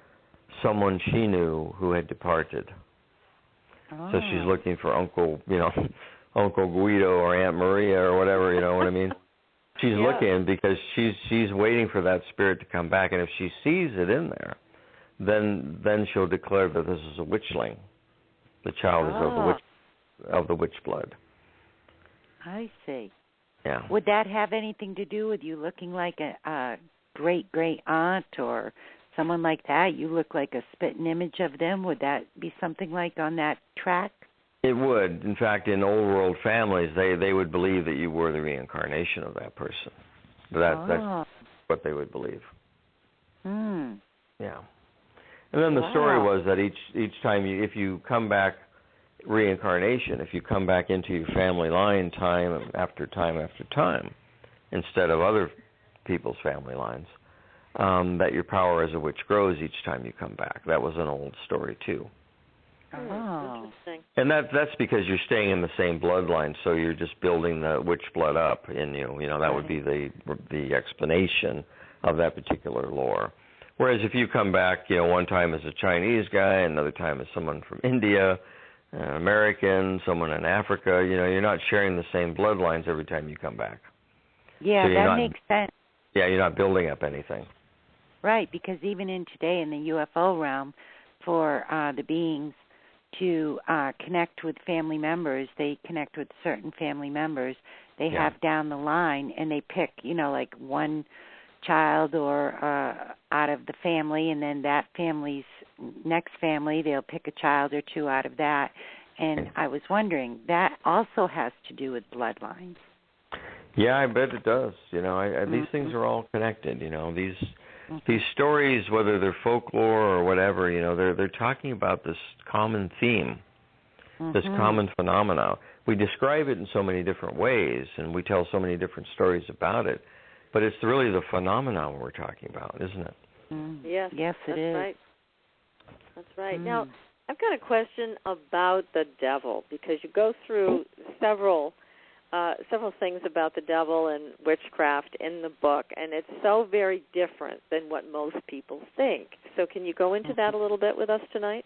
someone she knew who had departed. So she's looking for Uncle Guido or Aunt Maria or whatever, you know what I mean? She's looking because she's waiting for that spirit to come back, and if she sees it in there, then she'll declare that this is a witchling. The child is of the witch blood. I see. Yeah. Would that have anything to do with you looking like a great aunt or someone like that? You look like a spitting image of them. Would that be something like on that track? It would. In fact, in old world families, they would believe that you were the reincarnation of that person. That's what they would believe. Yeah. And then the story was that each time if you come back reincarnation, if you come back into your family line time after time, instead of other people's family lines, that your power as a witch grows each time you come back. That was an old story too. Interesting. And that's because you're staying in the same bloodline, so you're just building the witch blood up in you. You know, that would be the explanation of that particular lore. Whereas if you come back, one time as a Chinese guy, another time as someone from India, an American, someone in Africa, you're not sharing the same bloodlines every time you come back. Yeah, so that makes sense. Yeah, you're not building up anything. Right, because even in today in the UFO realm, for the beings to connect with family members, they connect with certain family members they have down the line, and they pick, like one child or out of the family, and then that family's next family, they'll pick a child or two out of that. And I was wondering, that also has to do with bloodlines. Yeah, I bet it does. These things are all connected. These stories, whether they're folklore or whatever, they're talking about this common theme, this common phenomena. We describe it in so many different ways, and we tell so many different stories about it, but it's really the phenomenon we're talking about, isn't it? Yes, it is. Right. That's right. Now, I've got a question about the devil, because you go through several things about the devil and witchcraft in the book, and it's so very different than what most people think. So can you go into that a little bit with us tonight?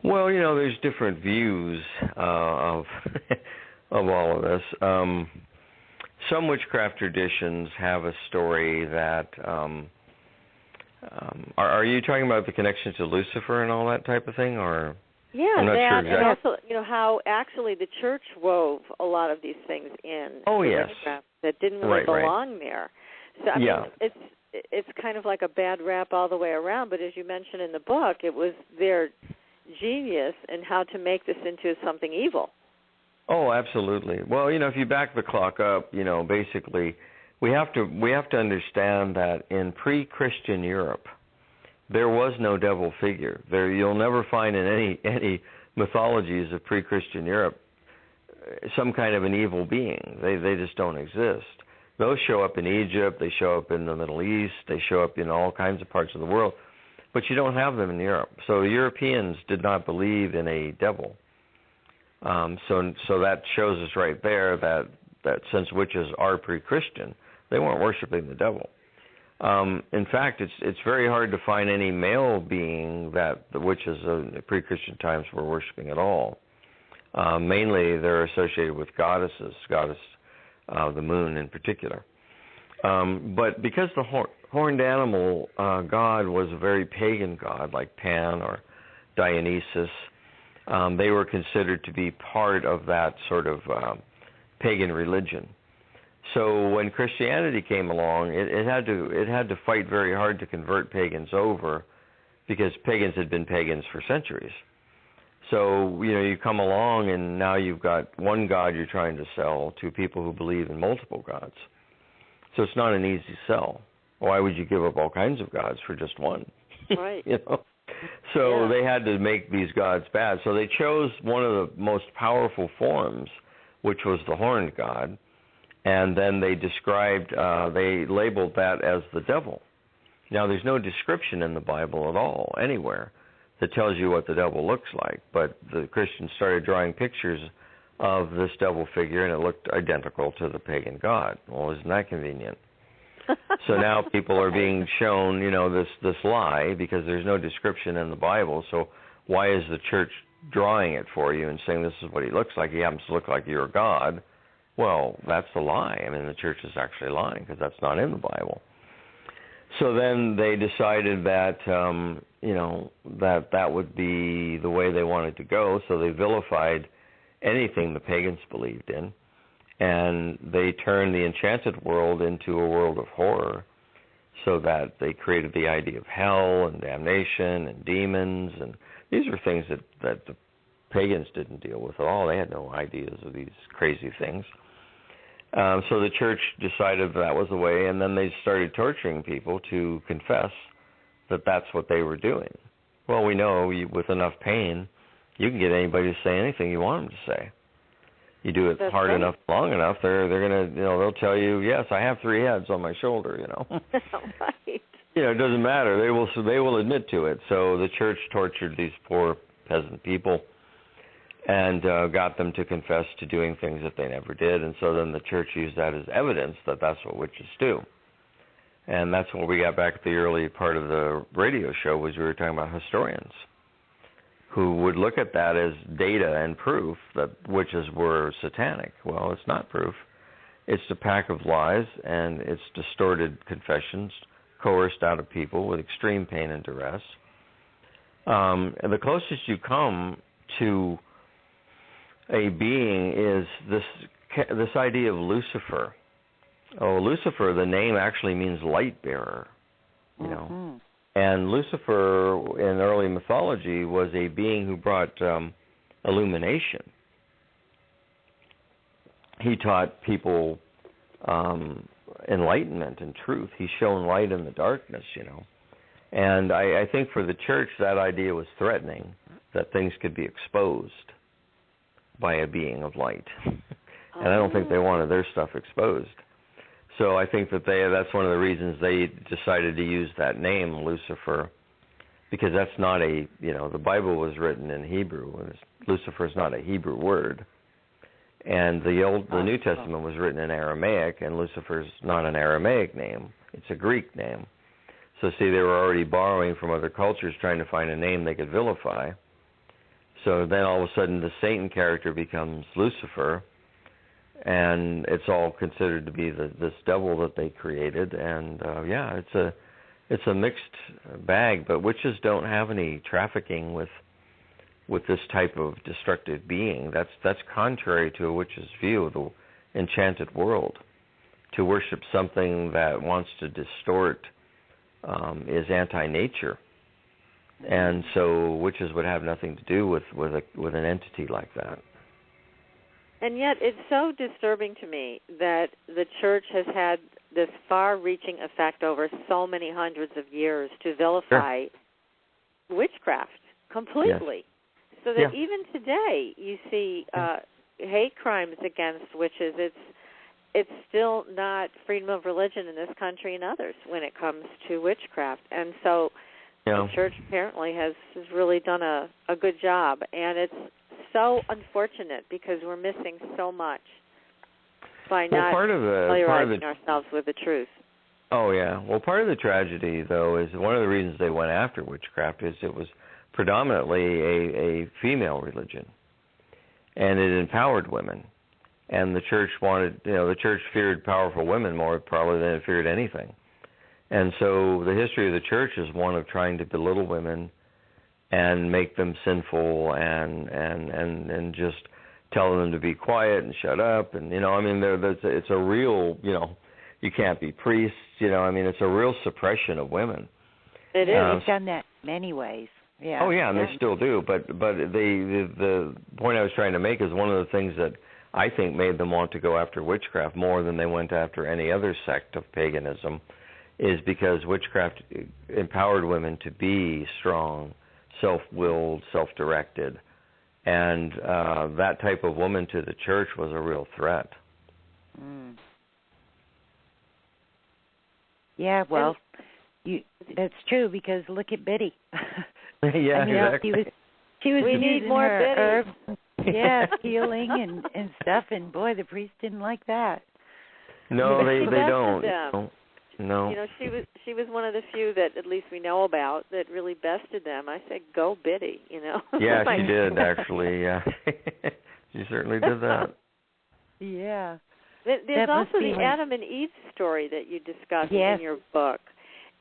Well, there's different views of all of this. Some witchcraft traditions have a story that are you talking about the connection to Lucifer and all that type of thing, or? Yeah, I'm not sure exactly. And also, how actually the church wove a lot of these things in. Witchcraft that didn't really belong there. So I mean, it's kind of like a bad rap all the way around. But as you mentioned in the book, it was their genius in how to make this into something evil. Oh, absolutely. Well, if you back the clock up, basically, we have to understand that in pre-Christian Europe, there was no devil figure. You'll never find in any mythologies of pre-Christian Europe some kind of an evil being. They just don't exist. Those show up in Egypt. They show up in the Middle East. They show up in all kinds of parts of the world, but you don't have them in Europe. So Europeans did not believe in a devil. So that shows us right there that since witches are pre-Christian, they weren't worshiping the devil. In fact, it's very hard to find any male being that the witches of pre-Christian times were worshiping at all. Mainly, they're associated with goddesses, goddess the moon in particular. But because the horned animal god was a very pagan god, like Pan or Dionysus, they were considered to be part of that sort of pagan religion. So when Christianity came along, it had to fight very hard to convert pagans over, because pagans had been pagans for centuries. So, you come along and now you've got one god you're trying to sell to people who believe in multiple gods. So it's not an easy sell. Why would you give up all kinds of gods for just one? Right. So they had to make these gods bad. So they chose one of the most powerful forms, which was the horned god, and then they they labeled that as the devil. Now, there's no description in the Bible at all, anywhere, that tells you what the devil looks like, but the Christians started drawing pictures of this devil figure, and it looked identical to the pagan god. Well, isn't that convenient? So now people are being shown, this lie, because there's no description in the Bible. So why is the church drawing it for you and saying this is what he looks like? He happens to look like your God. Well, that's a lie. I mean, the church is actually lying, because that's not in the Bible. So then they decided that, that would be the way they wanted to go. So they vilified anything the pagans believed in, and they turned the enchanted world into a world of horror, so that they created the idea of hell and damnation and demons, and these were things that the pagans didn't deal with at all. They had no ideas of these crazy things. So the church decided that was the way, and then they started torturing people to confess that that's what they were doing. Well, we know with enough pain, you can get anybody to say anything you want them to say. You do it hard enough, long enough, they're gonna, they'll tell you, yes, I have 3 heads on my shoulder, Right. It doesn't matter. They will admit to it. So the church tortured these poor peasant people and got them to confess to doing things that they never did. And so then the church used that as evidence that that's what witches do. And that's what we got back at the early part of the radio show, was we were talking about historians who would look at that as data and proof that witches were satanic. Well, it's not proof. It's a pack of lies, and it's distorted confessions coerced out of people with extreme pain and duress. And the closest you come to a being is this idea of Lucifer. Oh, Lucifer, the name actually means light bearer, Mm-hmm. And Lucifer in early mythology was a being who brought illumination. He taught people enlightenment and truth. He shone light in the darkness, And I think for the church, that idea was threatening, that things could be exposed by a being of light. And I don't think they wanted their stuff exposed. So I think that that's one of the reasons they decided to use that name, Lucifer, because that's not the Bible was written in Hebrew. Lucifer is not a Hebrew word. And the New Testament was written in Aramaic, and Lucifer's not an Aramaic name. It's a Greek name. So see, they were already borrowing from other cultures, trying to find a name they could vilify. So then all of a sudden the Satan character becomes Lucifer, and it's all considered to be this devil that they created. And it's a mixed bag. But witches don't have any trafficking with this type of destructive being. That's contrary to a witch's view of the enchanted world. To worship something that wants to distort is anti-nature. And so witches would have nothing to do with an entity like that. And yet it's so disturbing to me that the church has had this far-reaching effect over so many hundreds of years to vilify witchcraft completely. Yes. So that even today you see hate crimes against witches. It's still not freedom of religion in this country and others when it comes to witchcraft. And so the church apparently has really done a good job. And it's so unfortunate because we're missing so much by not familiarizing ourselves with the truth. Oh, yeah. Well, part of the tragedy, though, is one of the reasons they went after witchcraft is it was predominantly a female religion, and it empowered women. And the church the church feared powerful women more probably than it feared anything. And so the history of the church is one of trying to belittle women and make them sinful and just tell them to be quiet and shut up. And, it's a real, you can't be priests, it's a real suppression of women. It is. They've done that in many ways. Yeah. Oh, yeah, and they still do. But the point I was trying to make is one of the things that I think made them want to go after witchcraft more than they went after any other sect of paganism is because witchcraft empowered women to be strong, self-willed, self-directed. And that type of woman to the church was a real threat. Mm. Yeah, well, that's true because look at Betty. Yeah, exactly. She was we need more herbs, healing and stuff, and boy, the priest didn't like that. No, they don't. No. She was one of the few that at least we know about that really bested them. I said, go Betty, Yeah, she did actually. Yeah, she certainly did that. Yeah. There's also the Adam and Eve story that you discuss in your book.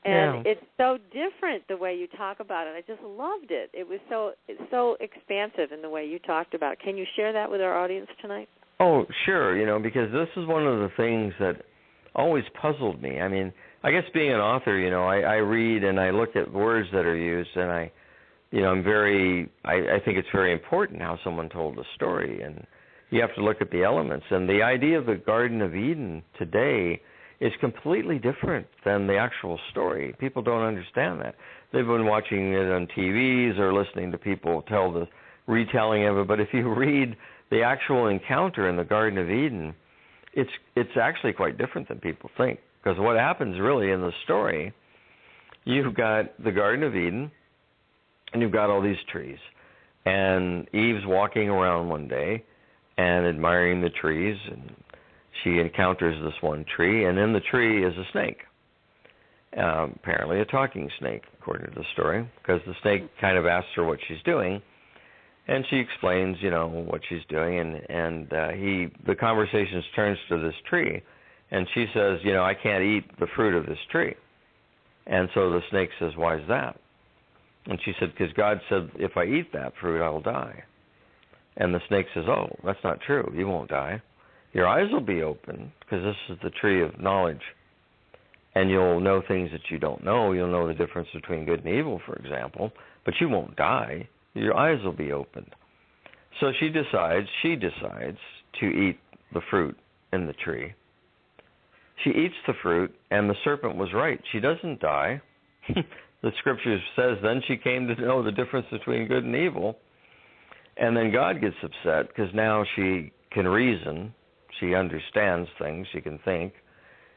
And it's so different the way you talk about it. I just loved it. It's so expansive in the way you talked about it. Can you share that with our audience tonight? Oh, sure, because this is one of the things that always puzzled me. I mean, I guess being an author, I read and I look at words that are used and I think it's very important how someone told a story, and you have to look at the elements. And the idea of the Garden of Eden today is completely different than the actual story. People don't understand that. They've been watching it on TVs or listening to people tell the retelling of it. But if you read the actual encounter in the Garden of Eden, it's actually quite different than people think. Because what happens really in the story, you've got the Garden of Eden, and you've got all these trees. And Eve's walking around one day and admiring the trees, and she encounters this one tree, and in the tree is a snake. Apparently a talking snake, according to the story, because the snake kind of asks her what she's doing, and she explains, what she's doing, and the conversation turns to this tree, and she says, I can't eat the fruit of this tree. And so the snake says, why is that? And she said, because God said, if I eat that fruit, I will die. And the snake says, oh, that's not true. You won't die. Your eyes will be open, because this is the tree of knowledge. And you'll know things that you don't know. You'll know the difference between good and evil, for example. But you won't die. Your eyes will be opened. So she decides to eat the fruit in the tree. She eats the fruit, and the serpent was right. She doesn't die. The scripture says, then she came to know the difference between good and evil. And then God gets upset, because now she can reason. She understands things. She can think.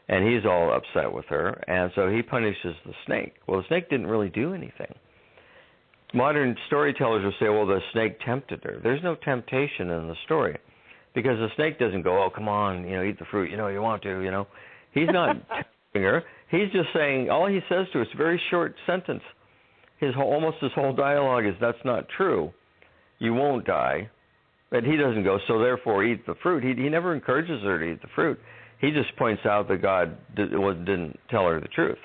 And he's all upset with her. And so he punishes the snake. Well, the snake didn't really do anything. Modern storytellers will say, well, the snake tempted her. There's no temptation in the story, because the snake doesn't go, oh, come on, eat the fruit, you want to, He's not tempting her. He's just saying, all he says to her, it's a very short sentence. Almost his whole dialogue is, that's not true. You won't die. But he doesn't go, so therefore eat the fruit. He never encourages her to eat the fruit. He just points out that God didn't tell her the truth.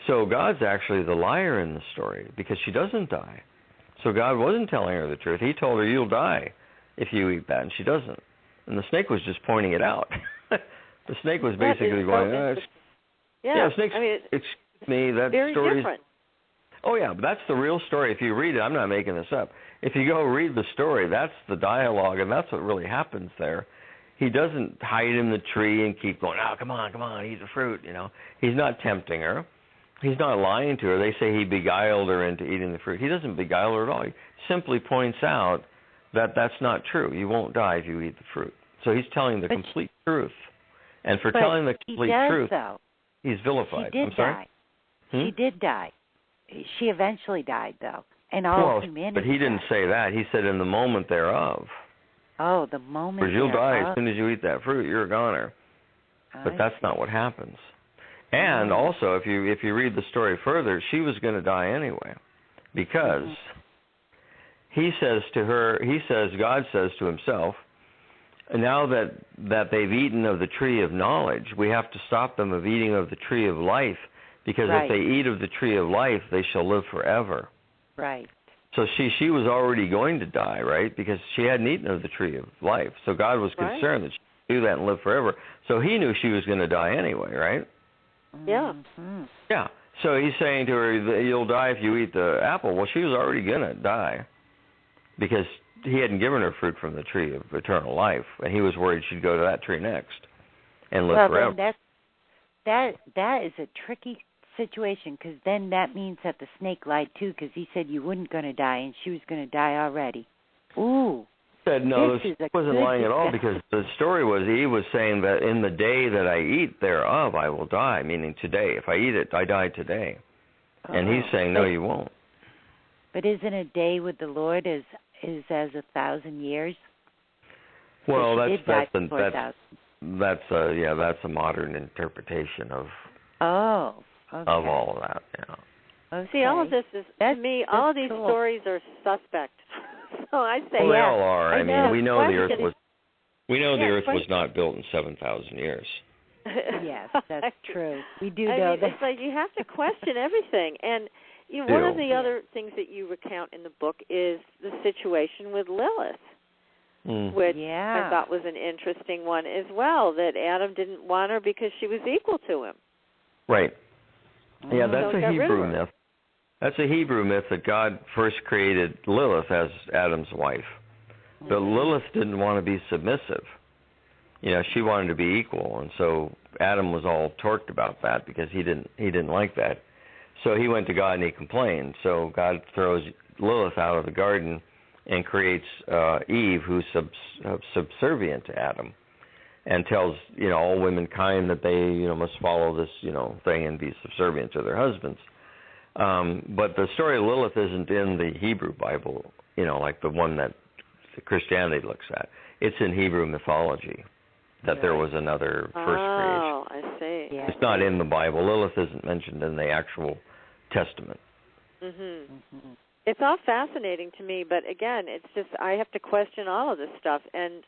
So God's actually the liar in the story, because she doesn't die. So God wasn't telling her the truth. He told her, you'll die if you eat that, and she doesn't. And the snake was just pointing it out. The snake was basically going, excuse me, that story. Different. Oh, yeah, but that's the real story. If you read it, I'm not making this up. If you go read the story, that's the dialogue, and that's what really happens there. He doesn't hide in the tree and keep going, oh, come on, eat the fruit, He's not tempting her. He's not lying to her. They say he beguiled her into eating the fruit. He doesn't beguile her at all. He simply points out that that's not true. You won't die if you eat the fruit. So he's telling the complete truth. And for telling the complete truth, he's vilified. She did die. She did die. She eventually died, though. And all humanity. But he didn't say that. He said in the moment thereof. Oh, the moment Because you'll die as soon as you eat that fruit. You're a goner. But that's not what happens. And also, if you read the story further, she was going to die anyway, because God says to himself, now that they've eaten of the tree of knowledge, we have to stop them of eating of the tree of life, because if they eat of the tree of life, they shall live forever. Right. So she was already going to die, right? Because she hadn't eaten of the tree of life. So God was concerned that she would do that and live forever. So he knew she was going to die anyway, right? Yeah. Yeah. So he's saying to her, you'll die if you eat the apple. Well, she was already going to die because he hadn't given her fruit from the tree of eternal life, and he was worried she'd go to that tree next and live forever. That is a tricky situation, because then that means that the snake lied too, because he said you weren't going to die and she was going to die already. Ooh. Said no, he wasn't lying at all, because the story was Eve was saying that in the day that I eat thereof I will die, meaning today. If I eat it, I die today. And he's saying no, you won't. But isn't a day with the Lord is as 1,000 years? Well, that's a modern interpretation of all of that. Yeah. Okay. See, all of this is, to me, all of these stories are suspect. So I say, they all are. I mean, we know the Earth was not built in 7,000 years. Yes, that's true. We do know that. It's like you have to question everything. And one of the other things that you recount in the book is the situation with Lilith, which I thought was an interesting one as well, that Adam didn't want her because she was equal to him. Right. Yeah, that's a Hebrew myth. That's a Hebrew myth that God first created Lilith as Adam's wife. But Lilith didn't want to be submissive. She wanted to be equal, and so Adam was all torqued about that because he didn't like that. So he went to God and he complained. So God throws Lilith out of the garden and creates Eve, who's subservient to Adam, and tells all womankind that they must follow this thing and be subservient to their husbands. But the story of Lilith isn't in the Hebrew Bible, like the one that Christianity looks at. It's in Hebrew mythology that there was another first creation. Oh, I see. Yeah. It's not in the Bible. Lilith isn't mentioned in the actual Testament. It's all fascinating to me, but again, it's just I have to question all of this stuff. And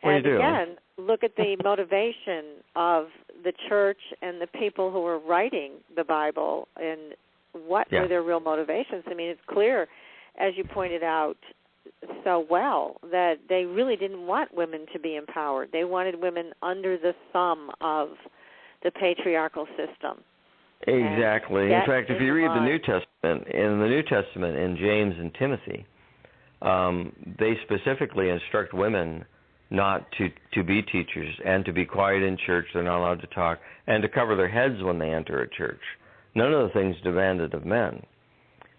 again, look at the motivation of the church and the people who are writing the Bible and what were their real motivations. I mean, it's clear, as you pointed out so well, that they really didn't want women to be empowered. They wanted women under the thumb of the patriarchal system. Exactly. In fact, if you read the New Testament, in James and Timothy, they specifically instruct women not to be teachers and to be quiet in church. They're not allowed to talk, and to cover their heads when they enter a church. None of the things demanded of men.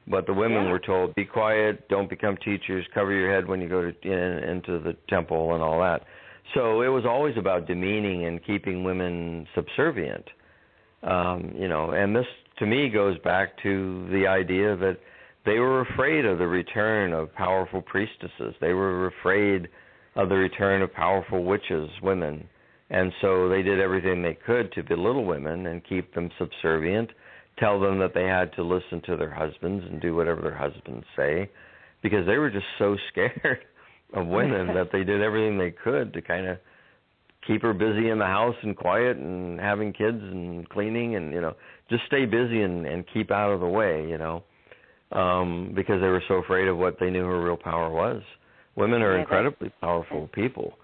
But the women were told, be quiet, don't become teachers, cover your head when you go into the temple and all that. So it was always about demeaning and keeping women subservient. And this, to me, goes back to the idea that they were afraid of the return of powerful priestesses. They were afraid of the return of powerful witches, women. And so they did everything they could to belittle women and keep them subservient, tell them that they had to listen to their husbands and do whatever their husbands say, because they were just so scared of women that they did everything they could to kind of keep her busy in the house and quiet and having kids and cleaning and, just stay busy and keep out of the way, because they were so afraid of what they knew her real power was. Women are incredibly powerful people,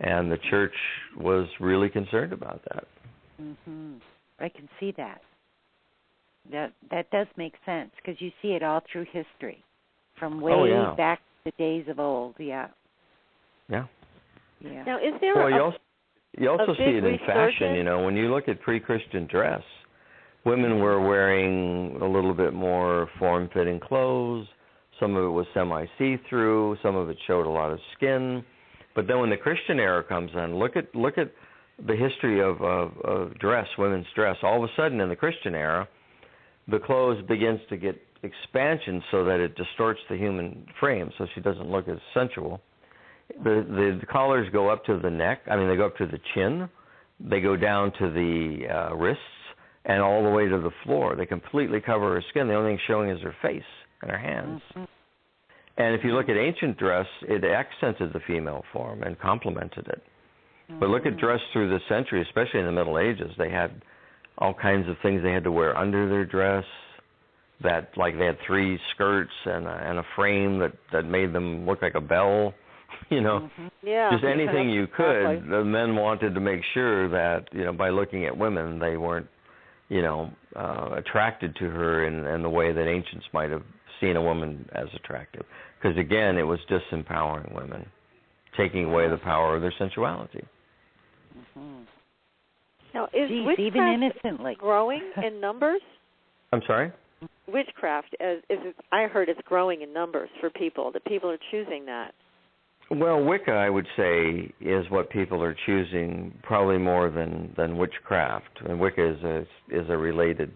and the church was really concerned about that. I can see that. That does make sense, because you see it all through history, from way back to the days of old. Yeah. Now, is there you also see it in fashion. When you look at pre-Christian dress, women were wearing a little bit more form-fitting clothes. Some of it was semi-see-through. Some of it showed a lot of skin. But then when the Christian era comes in, look at the history of dress, women's dress. All of a sudden, in the Christian era, the clothes begins to get expansion so that it distorts the human frame, so she doesn't look as sensual. The collars go up to the neck. They go up to the chin. They go down to the wrists, and all the way to the floor. They completely cover her skin. The only thing showing is her face and her hands. Mm-hmm. And if you look at ancient dress, it accented the female form and complemented it. Mm-hmm. But look at dress through the century, especially in the Middle Ages. They had all kinds of things they had to wear under their dress. That, like, they had 3 skirts and a frame that made them look like a bell. You know, mm-hmm. Yeah, just anything you could. The men wanted to make sure that, you know, by looking at women, they weren't, you know, attracted to her in the way that ancients might have seen a woman as attractive. Because, again, it was disempowering women, taking away the power of their sensuality. Mm-hmm. Now, is witchcraft even innocently growing in numbers? I'm sorry? Witchcraft, I heard it's growing in numbers for people, that people are choosing that. Well, Wicca, I would say, is what people are choosing probably more than witchcraft. And Wicca is a related,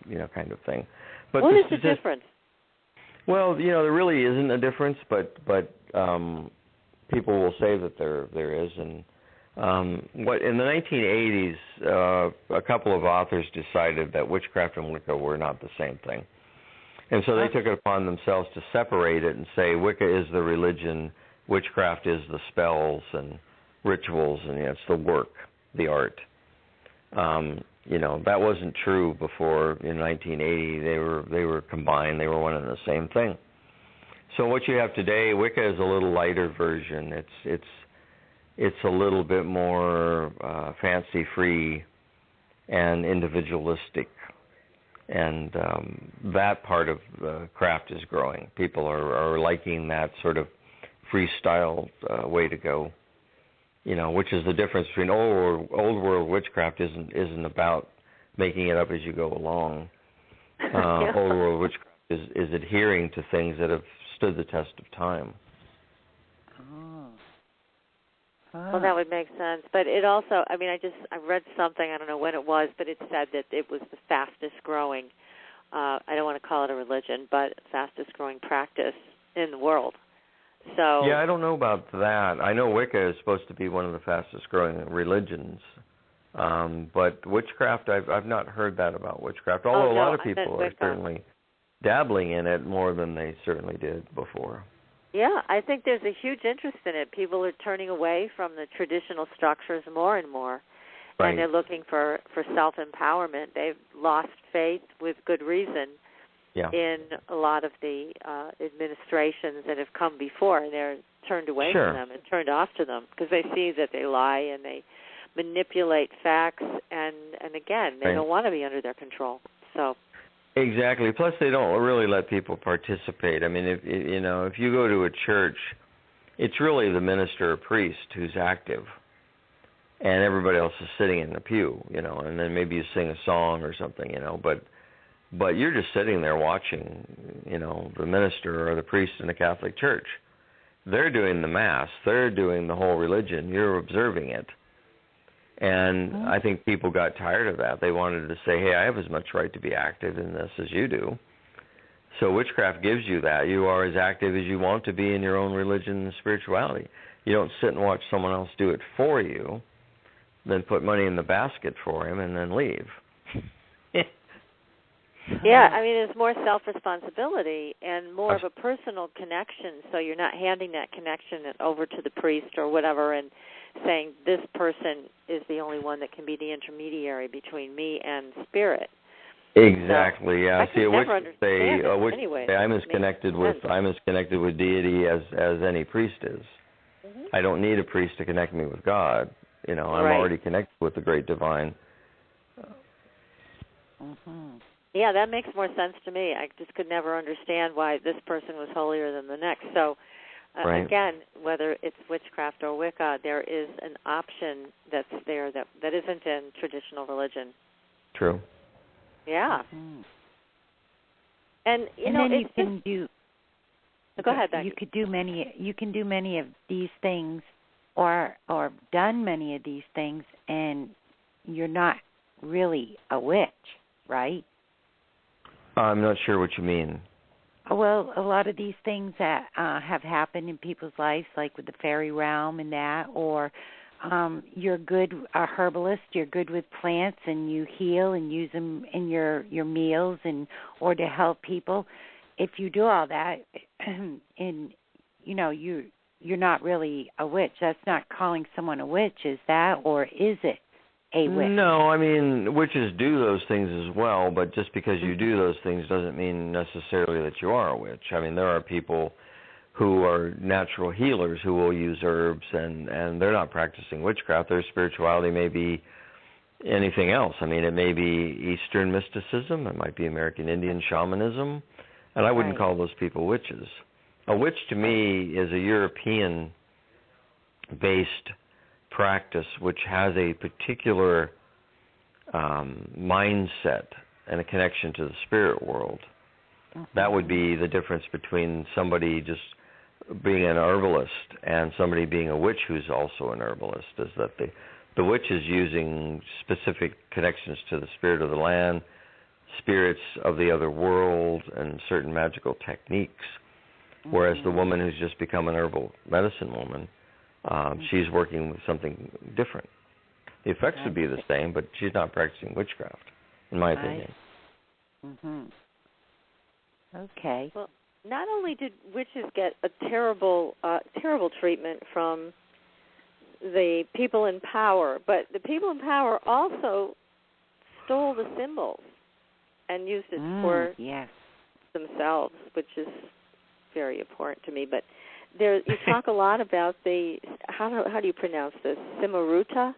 you know, kind of thing. But what is the difference? Well, you know, there really isn't a difference, but people will say that there is. And what in the 1980s, a couple of authors decided that witchcraft and Wicca were not the same thing, and so they took it upon themselves to separate it and say Wicca is the religion. Witchcraft is the spells and rituals, and it's the work, the art. You know, that wasn't true before in 1980. They were combined. They were one and the same thing. So what you have today, Wicca is a little lighter version. It's a little bit more fancy-free and individualistic, and that part of the craft is growing. People are liking that sort of freestyle way to go, you know, which is the difference between old world witchcraft isn't about making it up as you go along. Old world witchcraft is adhering to things that have stood the test of time. Well, that would make sense. But it also, I mean, I read something, I don't know when it was, but it said that it was the fastest growing, I don't want to call it a religion, but fastest growing practice in the world. So yeah, I don't know about that. I know Wicca is supposed to be one of the fastest growing religions, but witchcraft, I've not heard that about witchcraft. Although a lot of people are certainly dabbling in it more than they certainly did before. Yeah, I think there's a huge interest in it. People are turning away from the traditional structures more and more, right. And they're looking for self-empowerment. They've lost faith with good reason. Yeah. In a lot of the administrations that have come before, and they're turned away from them and turned off to them because they see that they lie and they manipulate facts, and again, they don't want to be under their control. So exactly. Plus, they don't really let people participate. I mean, if you go to a church, it's really the minister or priest who's active, and everybody else is sitting in the pew, you know, and then maybe you sing a song or something, you know, but you're just sitting there watching, you know, the minister or the priest in the Catholic Church. They're doing the Mass. They're doing the whole religion. You're observing it. And I think people got tired of that. They wanted to say, hey, I have as much right to be active in this as you do. So witchcraft gives you that. You are as active as you want to be in your own religion and spirituality. You don't sit and watch someone else do it for you, then put money in the basket for him and then leave. Yeah, I mean, it's more self-responsibility and more of a personal connection, so you're not handing that connection over to the priest or whatever and saying this person is the only one that can be the intermediary between me and spirit. Exactly, so, yeah. See, a witch say, I'm as connected with deity as any priest is. Mm-hmm. I don't need a priest to connect me with God. You know, I'm already connected with the great divine. Mm-hmm. Yeah, that makes more sense to me. I just could never understand why this person was holier than the next. So, again, whether it's witchcraft or Wicca, there is an option that's there that isn't in traditional religion. True. Yeah. Mm-hmm. And then you can do. Go ahead, Becky. You can do many of these things, or done many of these things, and you're not really a witch, right? I'm not sure what you mean. Well, a lot of these things that have happened in people's lives, like with the fairy realm and that, or you're good, a herbalist, you're good with plants, and you heal and use them in your meals and or to help people. If you do all that, and you're not really a witch. That's not calling someone a witch, is that, or is it a witch? No, I mean, witches do those things as well, but just because you do those things doesn't mean necessarily that you are a witch. I mean, there are people who are natural healers who will use herbs, and they're not practicing witchcraft. Their spirituality may be anything else. I mean, it may be Eastern mysticism. It might be American Indian shamanism. And I wouldn't call those people witches. A witch to me is a European-based practice which has a particular mindset and a connection to the spirit world. That would be the difference between somebody just being an herbalist and somebody being a witch who's also an herbalist, is that the witch is using specific connections to the spirit of the land, spirits of the other world, and certain magical techniques, whereas the woman who's just become an herbal medicine woman, she's working with something different. The effects would be the same, but she's not practicing witchcraft, in my opinion. Okay. Well, not only did witches get a terrible treatment from the people in power, but the people in power also stole the symbols and used it for themselves, which is very important to me. But you talk a lot about the, how do you pronounce this, Chimaruta?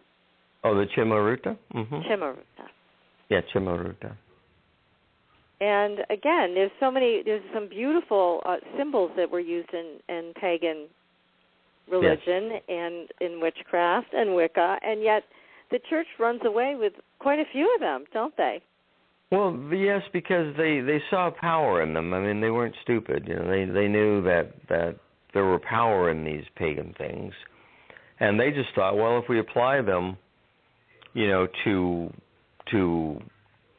Oh, the Chimaruta? Chimaruta. Yeah, Chimaruta. And again, there's some beautiful symbols that were used in pagan religion and in witchcraft and Wicca, and yet the church runs away with quite a few of them, don't they? Well, yes, because they saw power in them. I mean, they weren't stupid. You know, they knew that there were power in these pagan things, and they just thought, well, if we apply them, you know, to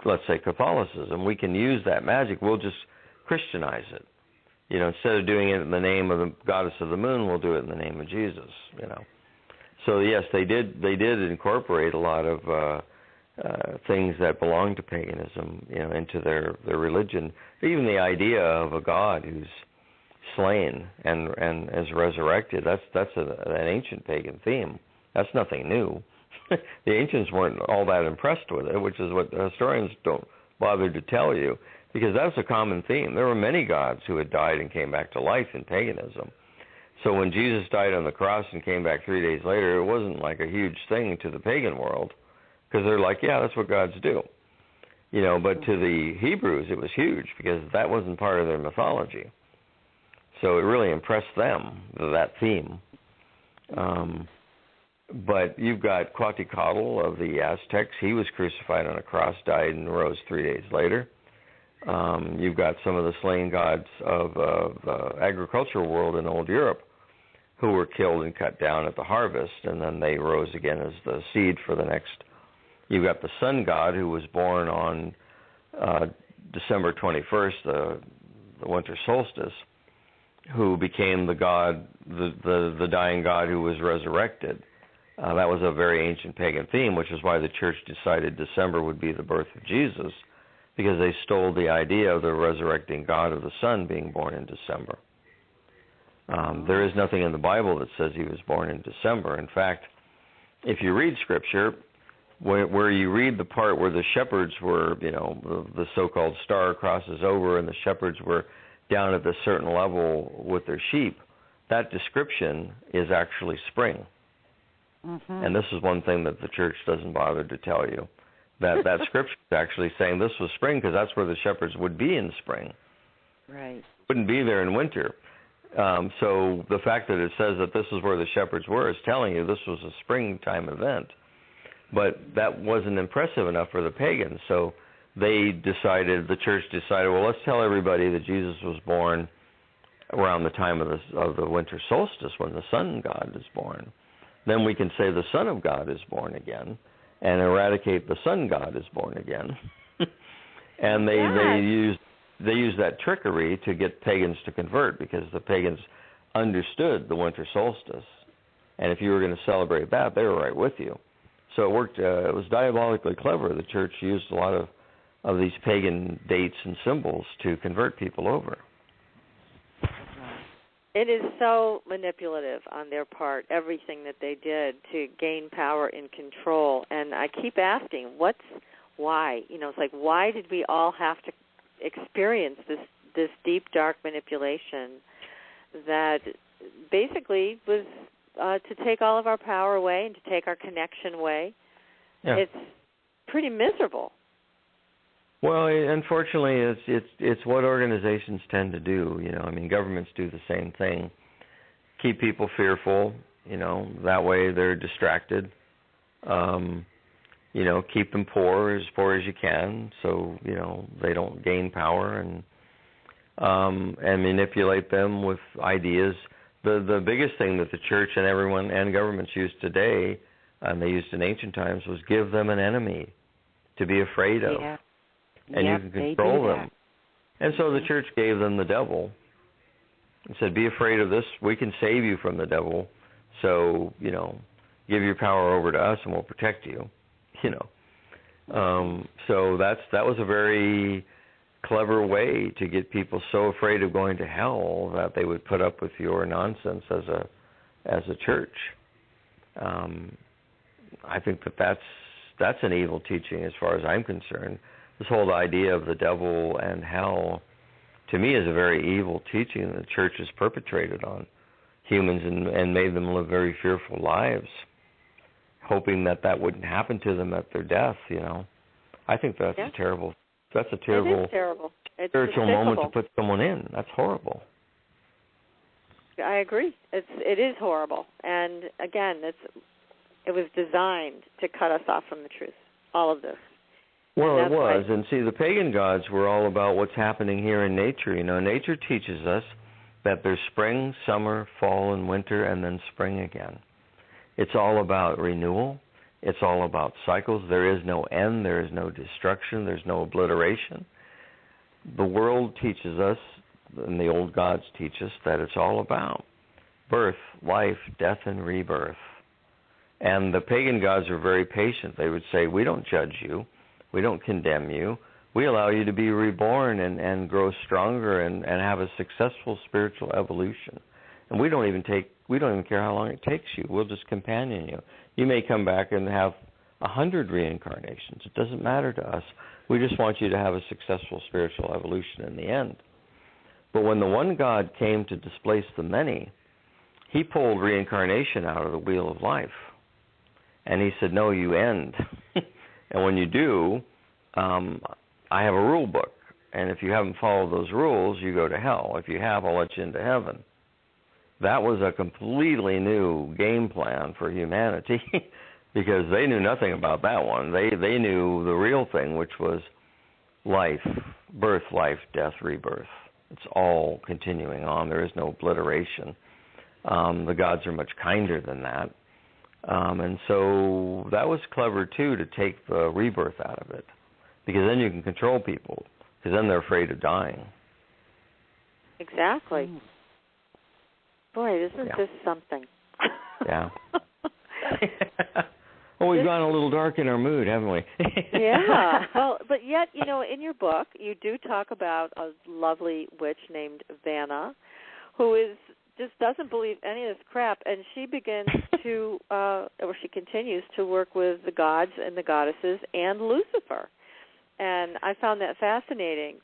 let's say Catholicism, we can use that magic. We'll just Christianize it. You know, instead of doing it in the name of the goddess of the moon, we'll do it in the name of Jesus. You know, so yes, they did incorporate a lot of things that belong to paganism, you know, into their religion. Even the idea of a god who's slain and is resurrected, that's an ancient pagan theme. That's nothing new. The ancients weren't all that impressed with it, which is what the historians don't bother to tell you, because that's a common theme. There were many gods who had died and came back to life in paganism. So when Jesus died on the cross and came back 3 days later, it wasn't like a huge thing to the pagan world, because they're like, yeah, that's what gods do. You know, but to the Hebrews, it was huge, because that wasn't part of their mythology. So it really impressed them, that theme. But you've got Quetzalcoatl of the Aztecs. He was crucified on a cross, died, and rose 3 days later. You've got some of the slain gods of the agricultural world in old Europe who were killed and cut down at the harvest, and then they rose again as the seed for the next. You've got the sun god who was born on December 21st, the winter solstice, who became the god, the dying god who was resurrected. That was a very ancient pagan theme, which is why the church decided December would be the birth of Jesus, because they stole the idea of the resurrecting God of the sun being born in December. There is nothing in the Bible that says he was born in December. In fact, if you read Scripture, where you read the part where the shepherds were, you know, the so-called star crosses over and the shepherds were down at this certain level with their sheep, that description is actually spring. And this is one thing that the church doesn't bother to tell you. That scripture is actually saying this was spring, because that's where the shepherds would be in spring. Right. Wouldn't be there in winter. So the fact that it says that this is where the shepherds were is telling you this was a springtime event. But that wasn't impressive enough for the pagans. So the church decided, well, let's tell everybody that Jesus was born around the time of the winter solstice, when the sun god is born. Then we can say the Son of God is born again, and eradicate the sun god is born again. And they use that trickery to get pagans to convert, because the pagans understood the winter solstice And if you were going to celebrate that, they were right with you. So it worked. It was diabolically clever. The church used a lot of these pagan dates and symbols to convert people over. It is so manipulative on their part, everything that they did to gain power and control. And I keep asking, why? It's like, why did we all have to experience this deep, dark manipulation that basically was to take all of our power away and to take our connection away? Yeah. It's pretty miserable. Well, unfortunately, it's what organizations tend to do. Governments do the same thing. Keep people fearful. That way they're distracted. Keep them poor as you can, so they don't gain power and manipulate them with ideas. The biggest thing that the church and everyone and governments use today, and they used in ancient times, was give them an enemy to be afraid of. Yeah. And you can control them. And so the church gave them the devil and said, be afraid of this. We can save you from the devil. So, give your power over to us and we'll protect you. So that was a very clever way to get people so afraid of going to hell that they would put up with your nonsense as a church. I think that's an evil teaching as far as I'm concerned. This whole idea of the devil and hell, to me, is a very evil teaching that the church has perpetrated on humans and made them live very fearful lives, hoping that wouldn't happen to them at their death. I think that's a terrible. That's a terrible. It is terrible. It's spiritual moment to put someone in. That's horrible. I agree. It is horrible, and again, it was designed to cut us off from the truth. All of this. Well, it was. And see, the pagan gods were all about what's happening here in nature. Nature teaches us that there's spring, summer, fall, and winter, and then spring again. It's all about renewal. It's all about cycles. There is no end. There is no destruction. There's no obliteration. The world teaches us, and the old gods teach us, that it's all about birth, life, death, and rebirth. And the pagan gods are very patient. They would say, we don't judge you. We don't condemn you. We allow you to be reborn and grow stronger and have a successful spiritual evolution. And we don't even care how long it takes you. We'll just companion you. You may come back and have 100 reincarnations. It doesn't matter to us. We just want you to have a successful spiritual evolution in the end. But when the one God came to displace the many, he pulled reincarnation out of the wheel of life. And he said, no, you end. And when you do, I have a rule book. And if you haven't followed those rules, you go to hell. If you have, I'll let you into heaven. That was a completely new game plan for humanity because they knew nothing about that one. They knew the real thing, which was life, birth, life, death, rebirth. It's all continuing on. There is no obliteration. The gods are much kinder than that. And so that was clever, too, to take the rebirth out of it, because then you can control people, because then they're afraid of dying. Exactly. Boy, isn't this something? Yeah. Well, we've gone a little dark in our mood, haven't we? Yeah. Well, but yet, in your book, you do talk about a lovely witch named Vanna, who just doesn't believe any of this crap, and she begins to, or she continues to work with the gods and the goddesses and Lucifer. And I found that fascinating.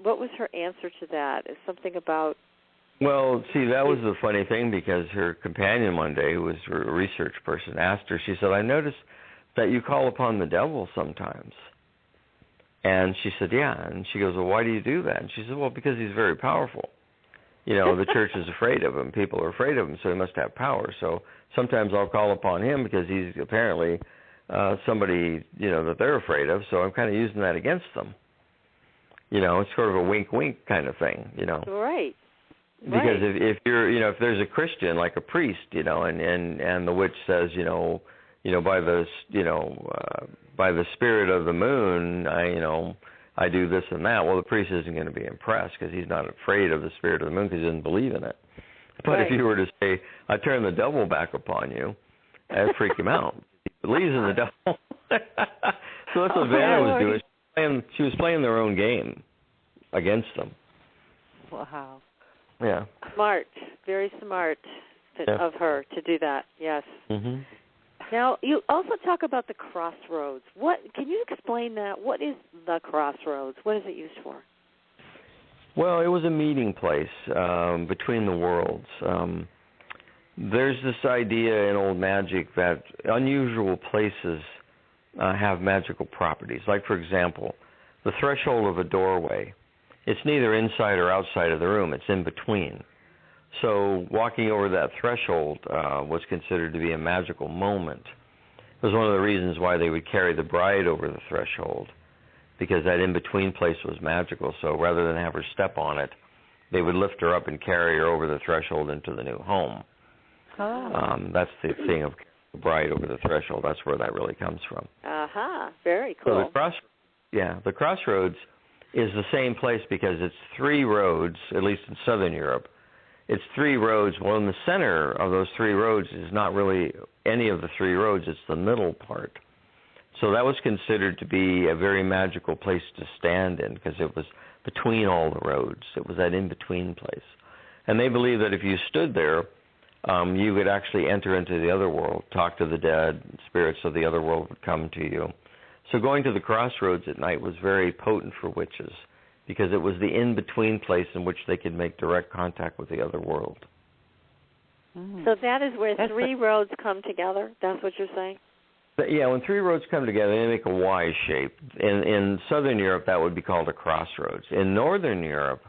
What was her answer to that? Is something about... Well, see, that was the funny thing, because her companion one day, who was a research person, asked her, she said, I noticed that you call upon the devil sometimes. And she said, yeah. And she goes, well, why do you do that? And she said, well, because he's very powerful. The church is afraid of him. People are afraid of him, so he must have power. So sometimes I'll call upon him because he's apparently somebody, that they're afraid of. So I'm kind of using that against them. It's sort of a wink-wink kind of thing, Right. Because if you're, if there's a Christian, like a priest, and the witch says, by the spirit of the moon, I do this and that. Well, the priest isn't going to be impressed because he's not afraid of the spirit of the moon because he doesn't believe in it. But if you were to say, I turn the devil back upon you. That freak him out. He believes in the devil. So that's what Vanna was doing. She was playing their own game against them. Wow. Yeah. Smart. Very smart of her to do that. Yes. Mm-hmm. Now, you also talk about the crossroads. Can you explain that? What is the crossroads? What is it used for? Well, it was a meeting place between the worlds. There's this idea in old magic that unusual places have magical properties. Like, for example, the threshold of a doorway. It's neither inside or outside of the room. It's in between. So walking over that threshold was considered to be a magical moment. It was one of the reasons why they would carry the bride over the threshold, because that in-between place was magical. So rather than have her step on it, they would lift her up and carry her over the threshold into the new home. Oh. That's the thing of the bride over the threshold. That's where that really comes from. Uh-huh. Very cool. So the crossroads is the same place because it's 3 roads, at least in Southern Europe. It's 3 roads. Well, in the center of those 3 roads is not really any of the 3 roads. It's the middle part. So that was considered to be a very magical place to stand in because it was between all the roads. It was that in-between place. And they believed that if you stood there, you could actually enter into the other world, talk to the dead, spirits of the other world would come to you. So going to the crossroads at night was very potent for witches because it was the in-between place in which they could make direct contact with the other world. So that is where 3 roads come together? That's what you're saying? Yeah, when 3 roads come together, they make a Y shape. In Southern Europe, that would be called a crossroads. In Northern Europe,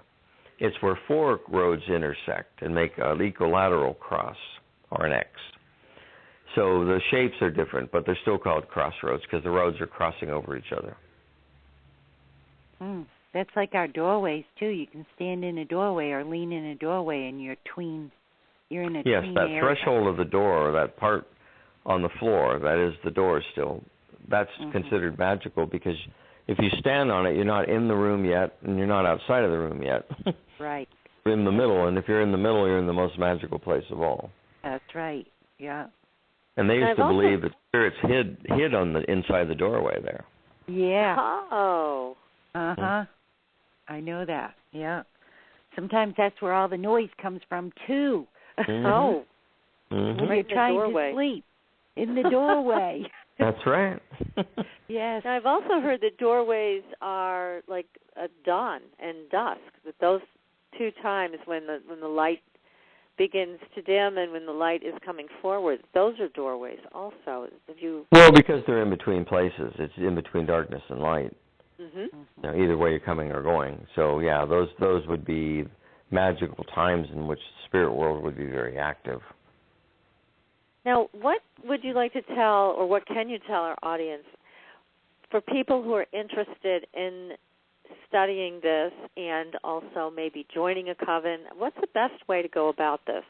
it's where 4 roads intersect and make an equilateral cross, or an X. So the shapes are different, but they're still called crossroads because the roads are crossing over each other. That's like our doorways, too. You can stand in a doorway or lean in a doorway, and you're in a tween Yes, that area. threshold of the door, or that part on the floor, that is the door still, that's considered magical because if you stand on it, you're not in the room yet, and you're not outside of the room yet. Right. You're in the middle, and if you're in the middle, you're in the most magical place of all. That's right, yeah. And they used to believe that spirits hid on the inside the doorway there. Yeah. Oh. Uh-huh. I know that, yeah. Sometimes that's where all the noise comes from, too. Oh. Mm-hmm. When you're trying to sleep. In the doorway. That's right. Yes. Now, I've also heard that doorways are like dawn and dusk, that those 2 times when the light begins to dim and when the light is coming forward, those are doorways also. Well, because they're in between places. It's in between darkness and light. Mm-hmm. Either way you're coming or going. So, yeah, those would be magical times in which the spirit world would be very active. Now, what would you like to tell, or what can you tell our audience, for people who are interested in studying this and also maybe joining a coven? What's the best way to go about this,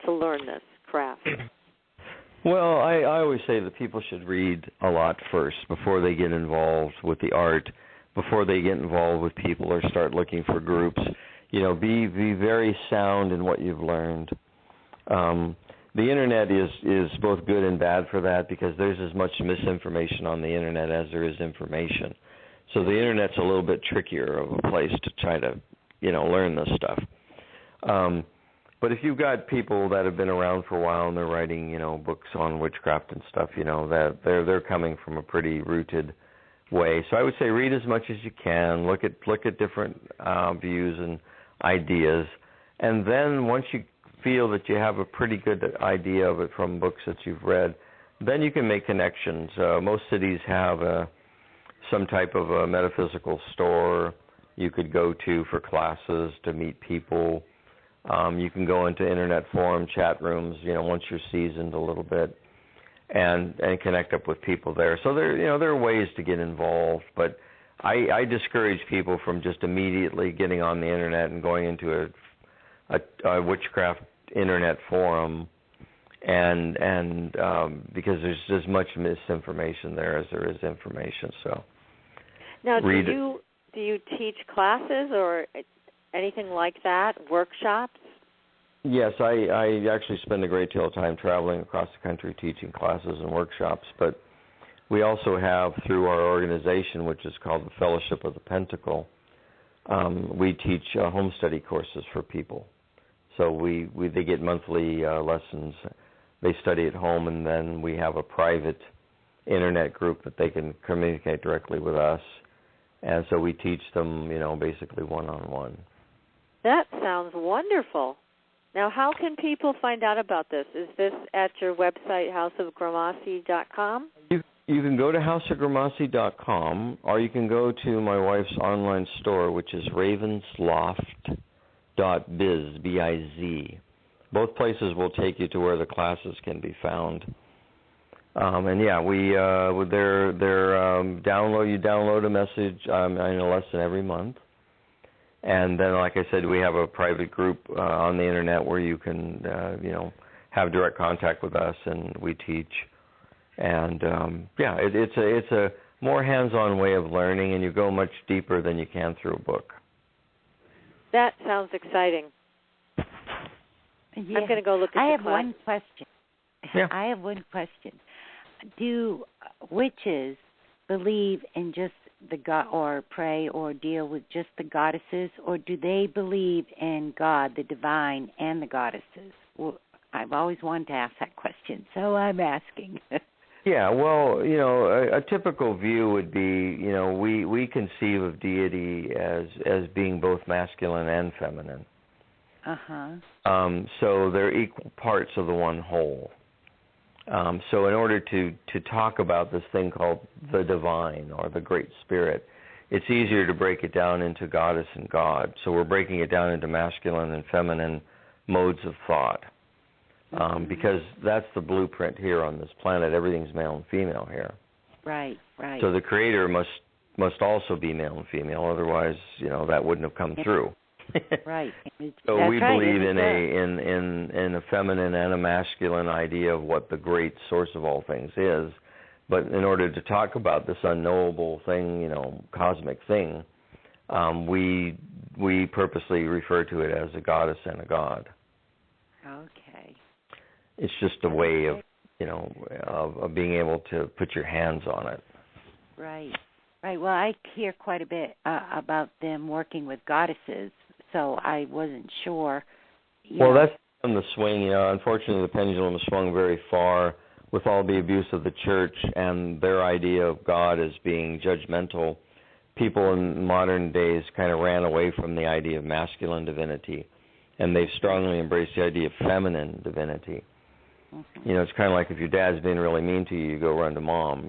to learn this craft? Well, I always say that people should read a lot first before they get involved with the art, before they get involved with people or start looking for groups. You know, be very sound in what you've learned. The Internet is both good and bad for that because there's as much misinformation on the Internet as there is information. So the Internet's a little bit trickier of a place to try to, learn this stuff. But if you've got people that have been around for a while and they're writing, books on witchcraft and stuff, that they're coming from a pretty rooted way. So I would say read as much as you can, look at different views and ideas, and then once you feel that you have a pretty good idea of it from books that you've read, then you can make connections. Most cities have some type of a metaphysical store you could go to for classes to meet people. You can go into internet forum chat rooms, once you're seasoned a little bit, and connect up with people there. So there are ways to get involved, but I discourage people from just immediately getting on the internet and going into a witchcraft internet forum, and because there's as much misinformation there as there is information. So now, do you teach classes or anything like that, workshops? Yes, I actually spend a great deal of time traveling across the country teaching classes and workshops, but we also have, through our organization, which is called the Fellowship of the Pentacle, we teach home study courses for people. So they get monthly lessons. They study at home, and then we have a private internet group that they can communicate directly with us. And so we teach them, basically one-on-one. That sounds wonderful. Now, how can people find out about this? Is this at your website, houseofgrimassi.com? You can go to houseofgrimassi.com, or you can go to my wife's online store, which is ravensloft.biz, B-I-Z. Both places will take you to where the classes can be found. You download a message in a lesson every month. And then, like I said, we have a private group on the internet where you can, have direct contact with us, and we teach. And it's a more hands-on way of learning, and you go much deeper than you can through a book. That sounds exciting. Yeah. I'm going to go look at I the have class. one question. Yeah. I have one question. Do witches believe in just the god, or pray or deal with just the goddesses, or do they believe in God, the divine, and the goddesses? Well, I've always wanted to ask that question, so I'm asking. Yeah, well, a typical view would be, we conceive of deity as being both masculine and feminine. So they're equal parts of the one whole. So in order to talk about this thing called the divine or the Great Spirit, it's easier to break it down into goddess and god. So we're breaking it down into masculine and feminine modes of thought, because that's the blueprint here on this planet. Everything's male and female here. Right. So the Creator must also be male and female, otherwise, that wouldn't have come through. Right. So we believe in a feminine and a masculine idea of what the great source of all things is. But in order to talk about this unknowable thing, cosmic thing, we purposely refer to it as a goddess and a god. Okay. It's just a way of, of being able to put your hands on it. Right. Well, I hear quite a bit about them working with goddesses, so I wasn't sure. Well, that's on the swing. Unfortunately, the pendulum has swung very far with all the abuse of the church and their idea of God as being judgmental. People in modern days kind of ran away from the idea of masculine divinity, and they've strongly embraced the idea of feminine divinity. Mm-hmm. It's kind of like if your dad's being really mean to you, you go run to mom,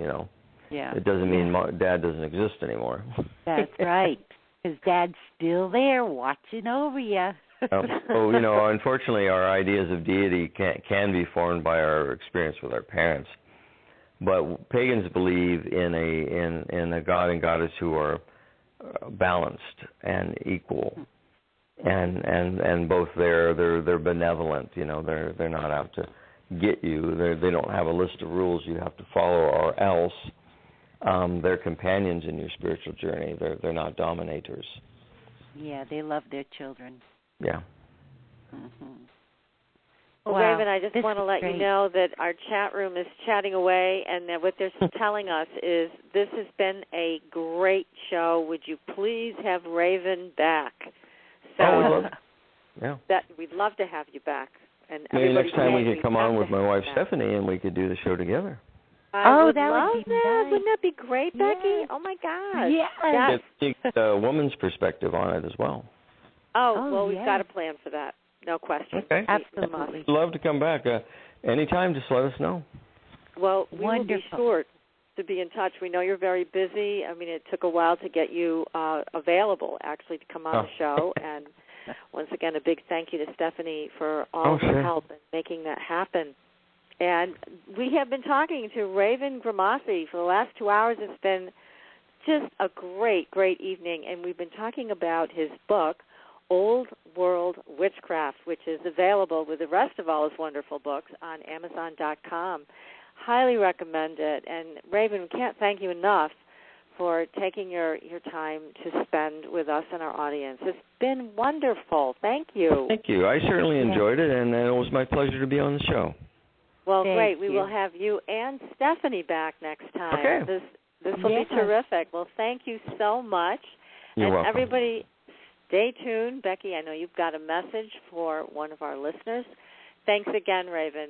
Yeah. It doesn't mean dad doesn't exist anymore. That's right, because dad's still there watching over you. Unfortunately, our ideas of deity can be formed by our experience with our parents. But pagans believe in a god and goddess who are balanced and equal, and both they're benevolent. They're not out to get you. They don't have a list of rules you have to follow, or else they're companions in your spiritual journey. They're not dominators. Yeah, they love their children. Yeah. Mm-hmm. Well, wow. Raven, I just want to let you know that our chat room is chatting away, and that what they're telling us is this has been a great show. Would you please have Raven back? So we'd love to have you back. And maybe next time we could come on with my wife Stephanie, and we could do the show together. I would love that. Nice. Wouldn't that be great, Becky? Oh my gosh! Yeah. Get a woman's perspective on it as well. We've got a plan for that. No question. Okay. Absolutely. Love to come back. Anytime, just let us know. Well, we will be sure to be in touch. We know you're very busy. I mean, it took a while to get you available, actually, to come on the show. And once again, a big thank you to Stephanie for all her help in making that happen. And we have been talking to Raven Grimassi for the last 2 hours. It's been just a great, great evening. And we've been talking about his book, World Witchcraft, which is available with the rest of all his wonderful books on Amazon.com. Highly recommend it. And Raven, we can't thank you enough for taking your time to spend with us and our audience. It's been wonderful. Thank you. Thank you. I certainly enjoyed it, and it was my pleasure to be on the show. Well, great. We will have you and Stephanie back next time. Okay. This will be terrific. Well, thank you so much. You're welcome. Everybody, stay tuned. Becky, I know you've got a message for one of our listeners. Thanks again, Raven.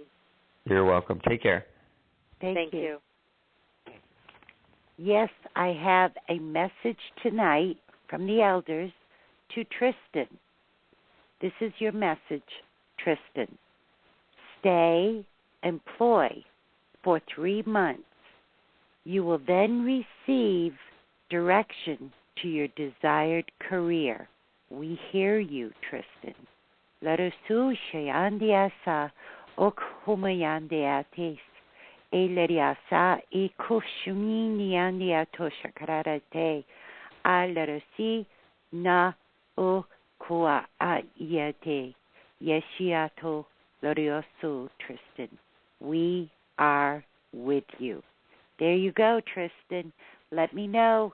You're welcome. Take care. Thank you. Yes, I have a message tonight from the elders to Tristan. This is your message, Tristan. Stay employed for 3 months. You will then receive direction to your desired career. We hear you, Tristan. Larusu shayandiasa okhumayandiatis. Eleriasa ikushuniandiatosha kararate. Alarusi na okua ayate. Yeshiato loriosu, Tristan. We are with you. There you go, Tristan. Let me know.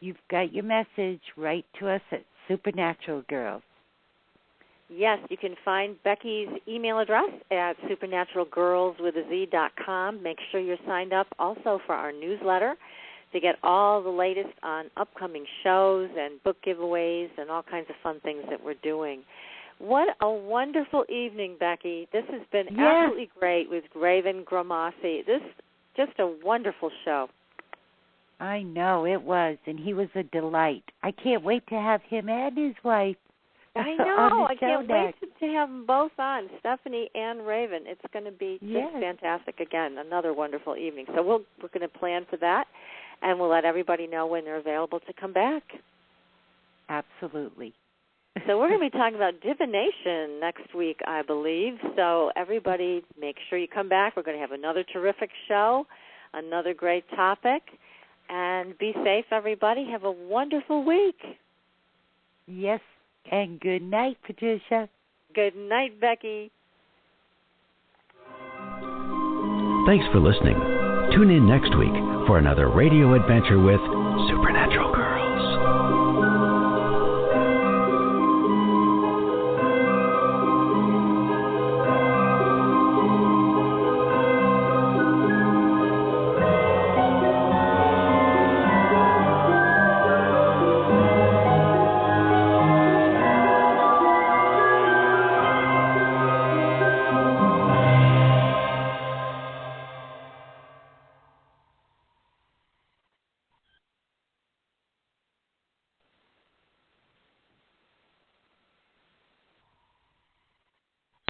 You've got your message. Write to us at Supernatural Girls. Yes, you can find Becky's email address at supernaturalgirls.com. Make sure you're signed up also for our newsletter to get all the latest on upcoming shows and book giveaways and all kinds of fun things that we're doing. What a wonderful evening, Becky. This has been absolutely great with Raven Grimassi. This just a wonderful show. I know, it was, and he was a delight. I can't wait to have him and his wife. I know. I can't wait to have them both on, Stephanie and Raven. It's going to be just fantastic. Again, another wonderful evening. So we're going to plan for that, and we'll let everybody know when they're available to come back. Absolutely. So we're going to be talking about divination next week, I believe. So everybody, make sure you come back. We're going to have another terrific show, another great topic. And be safe, everybody. Have a wonderful week. Yes. And good night, Patricia. Good night, Becky. Thanks for listening. Tune in next week for another radio adventure with Supernatural.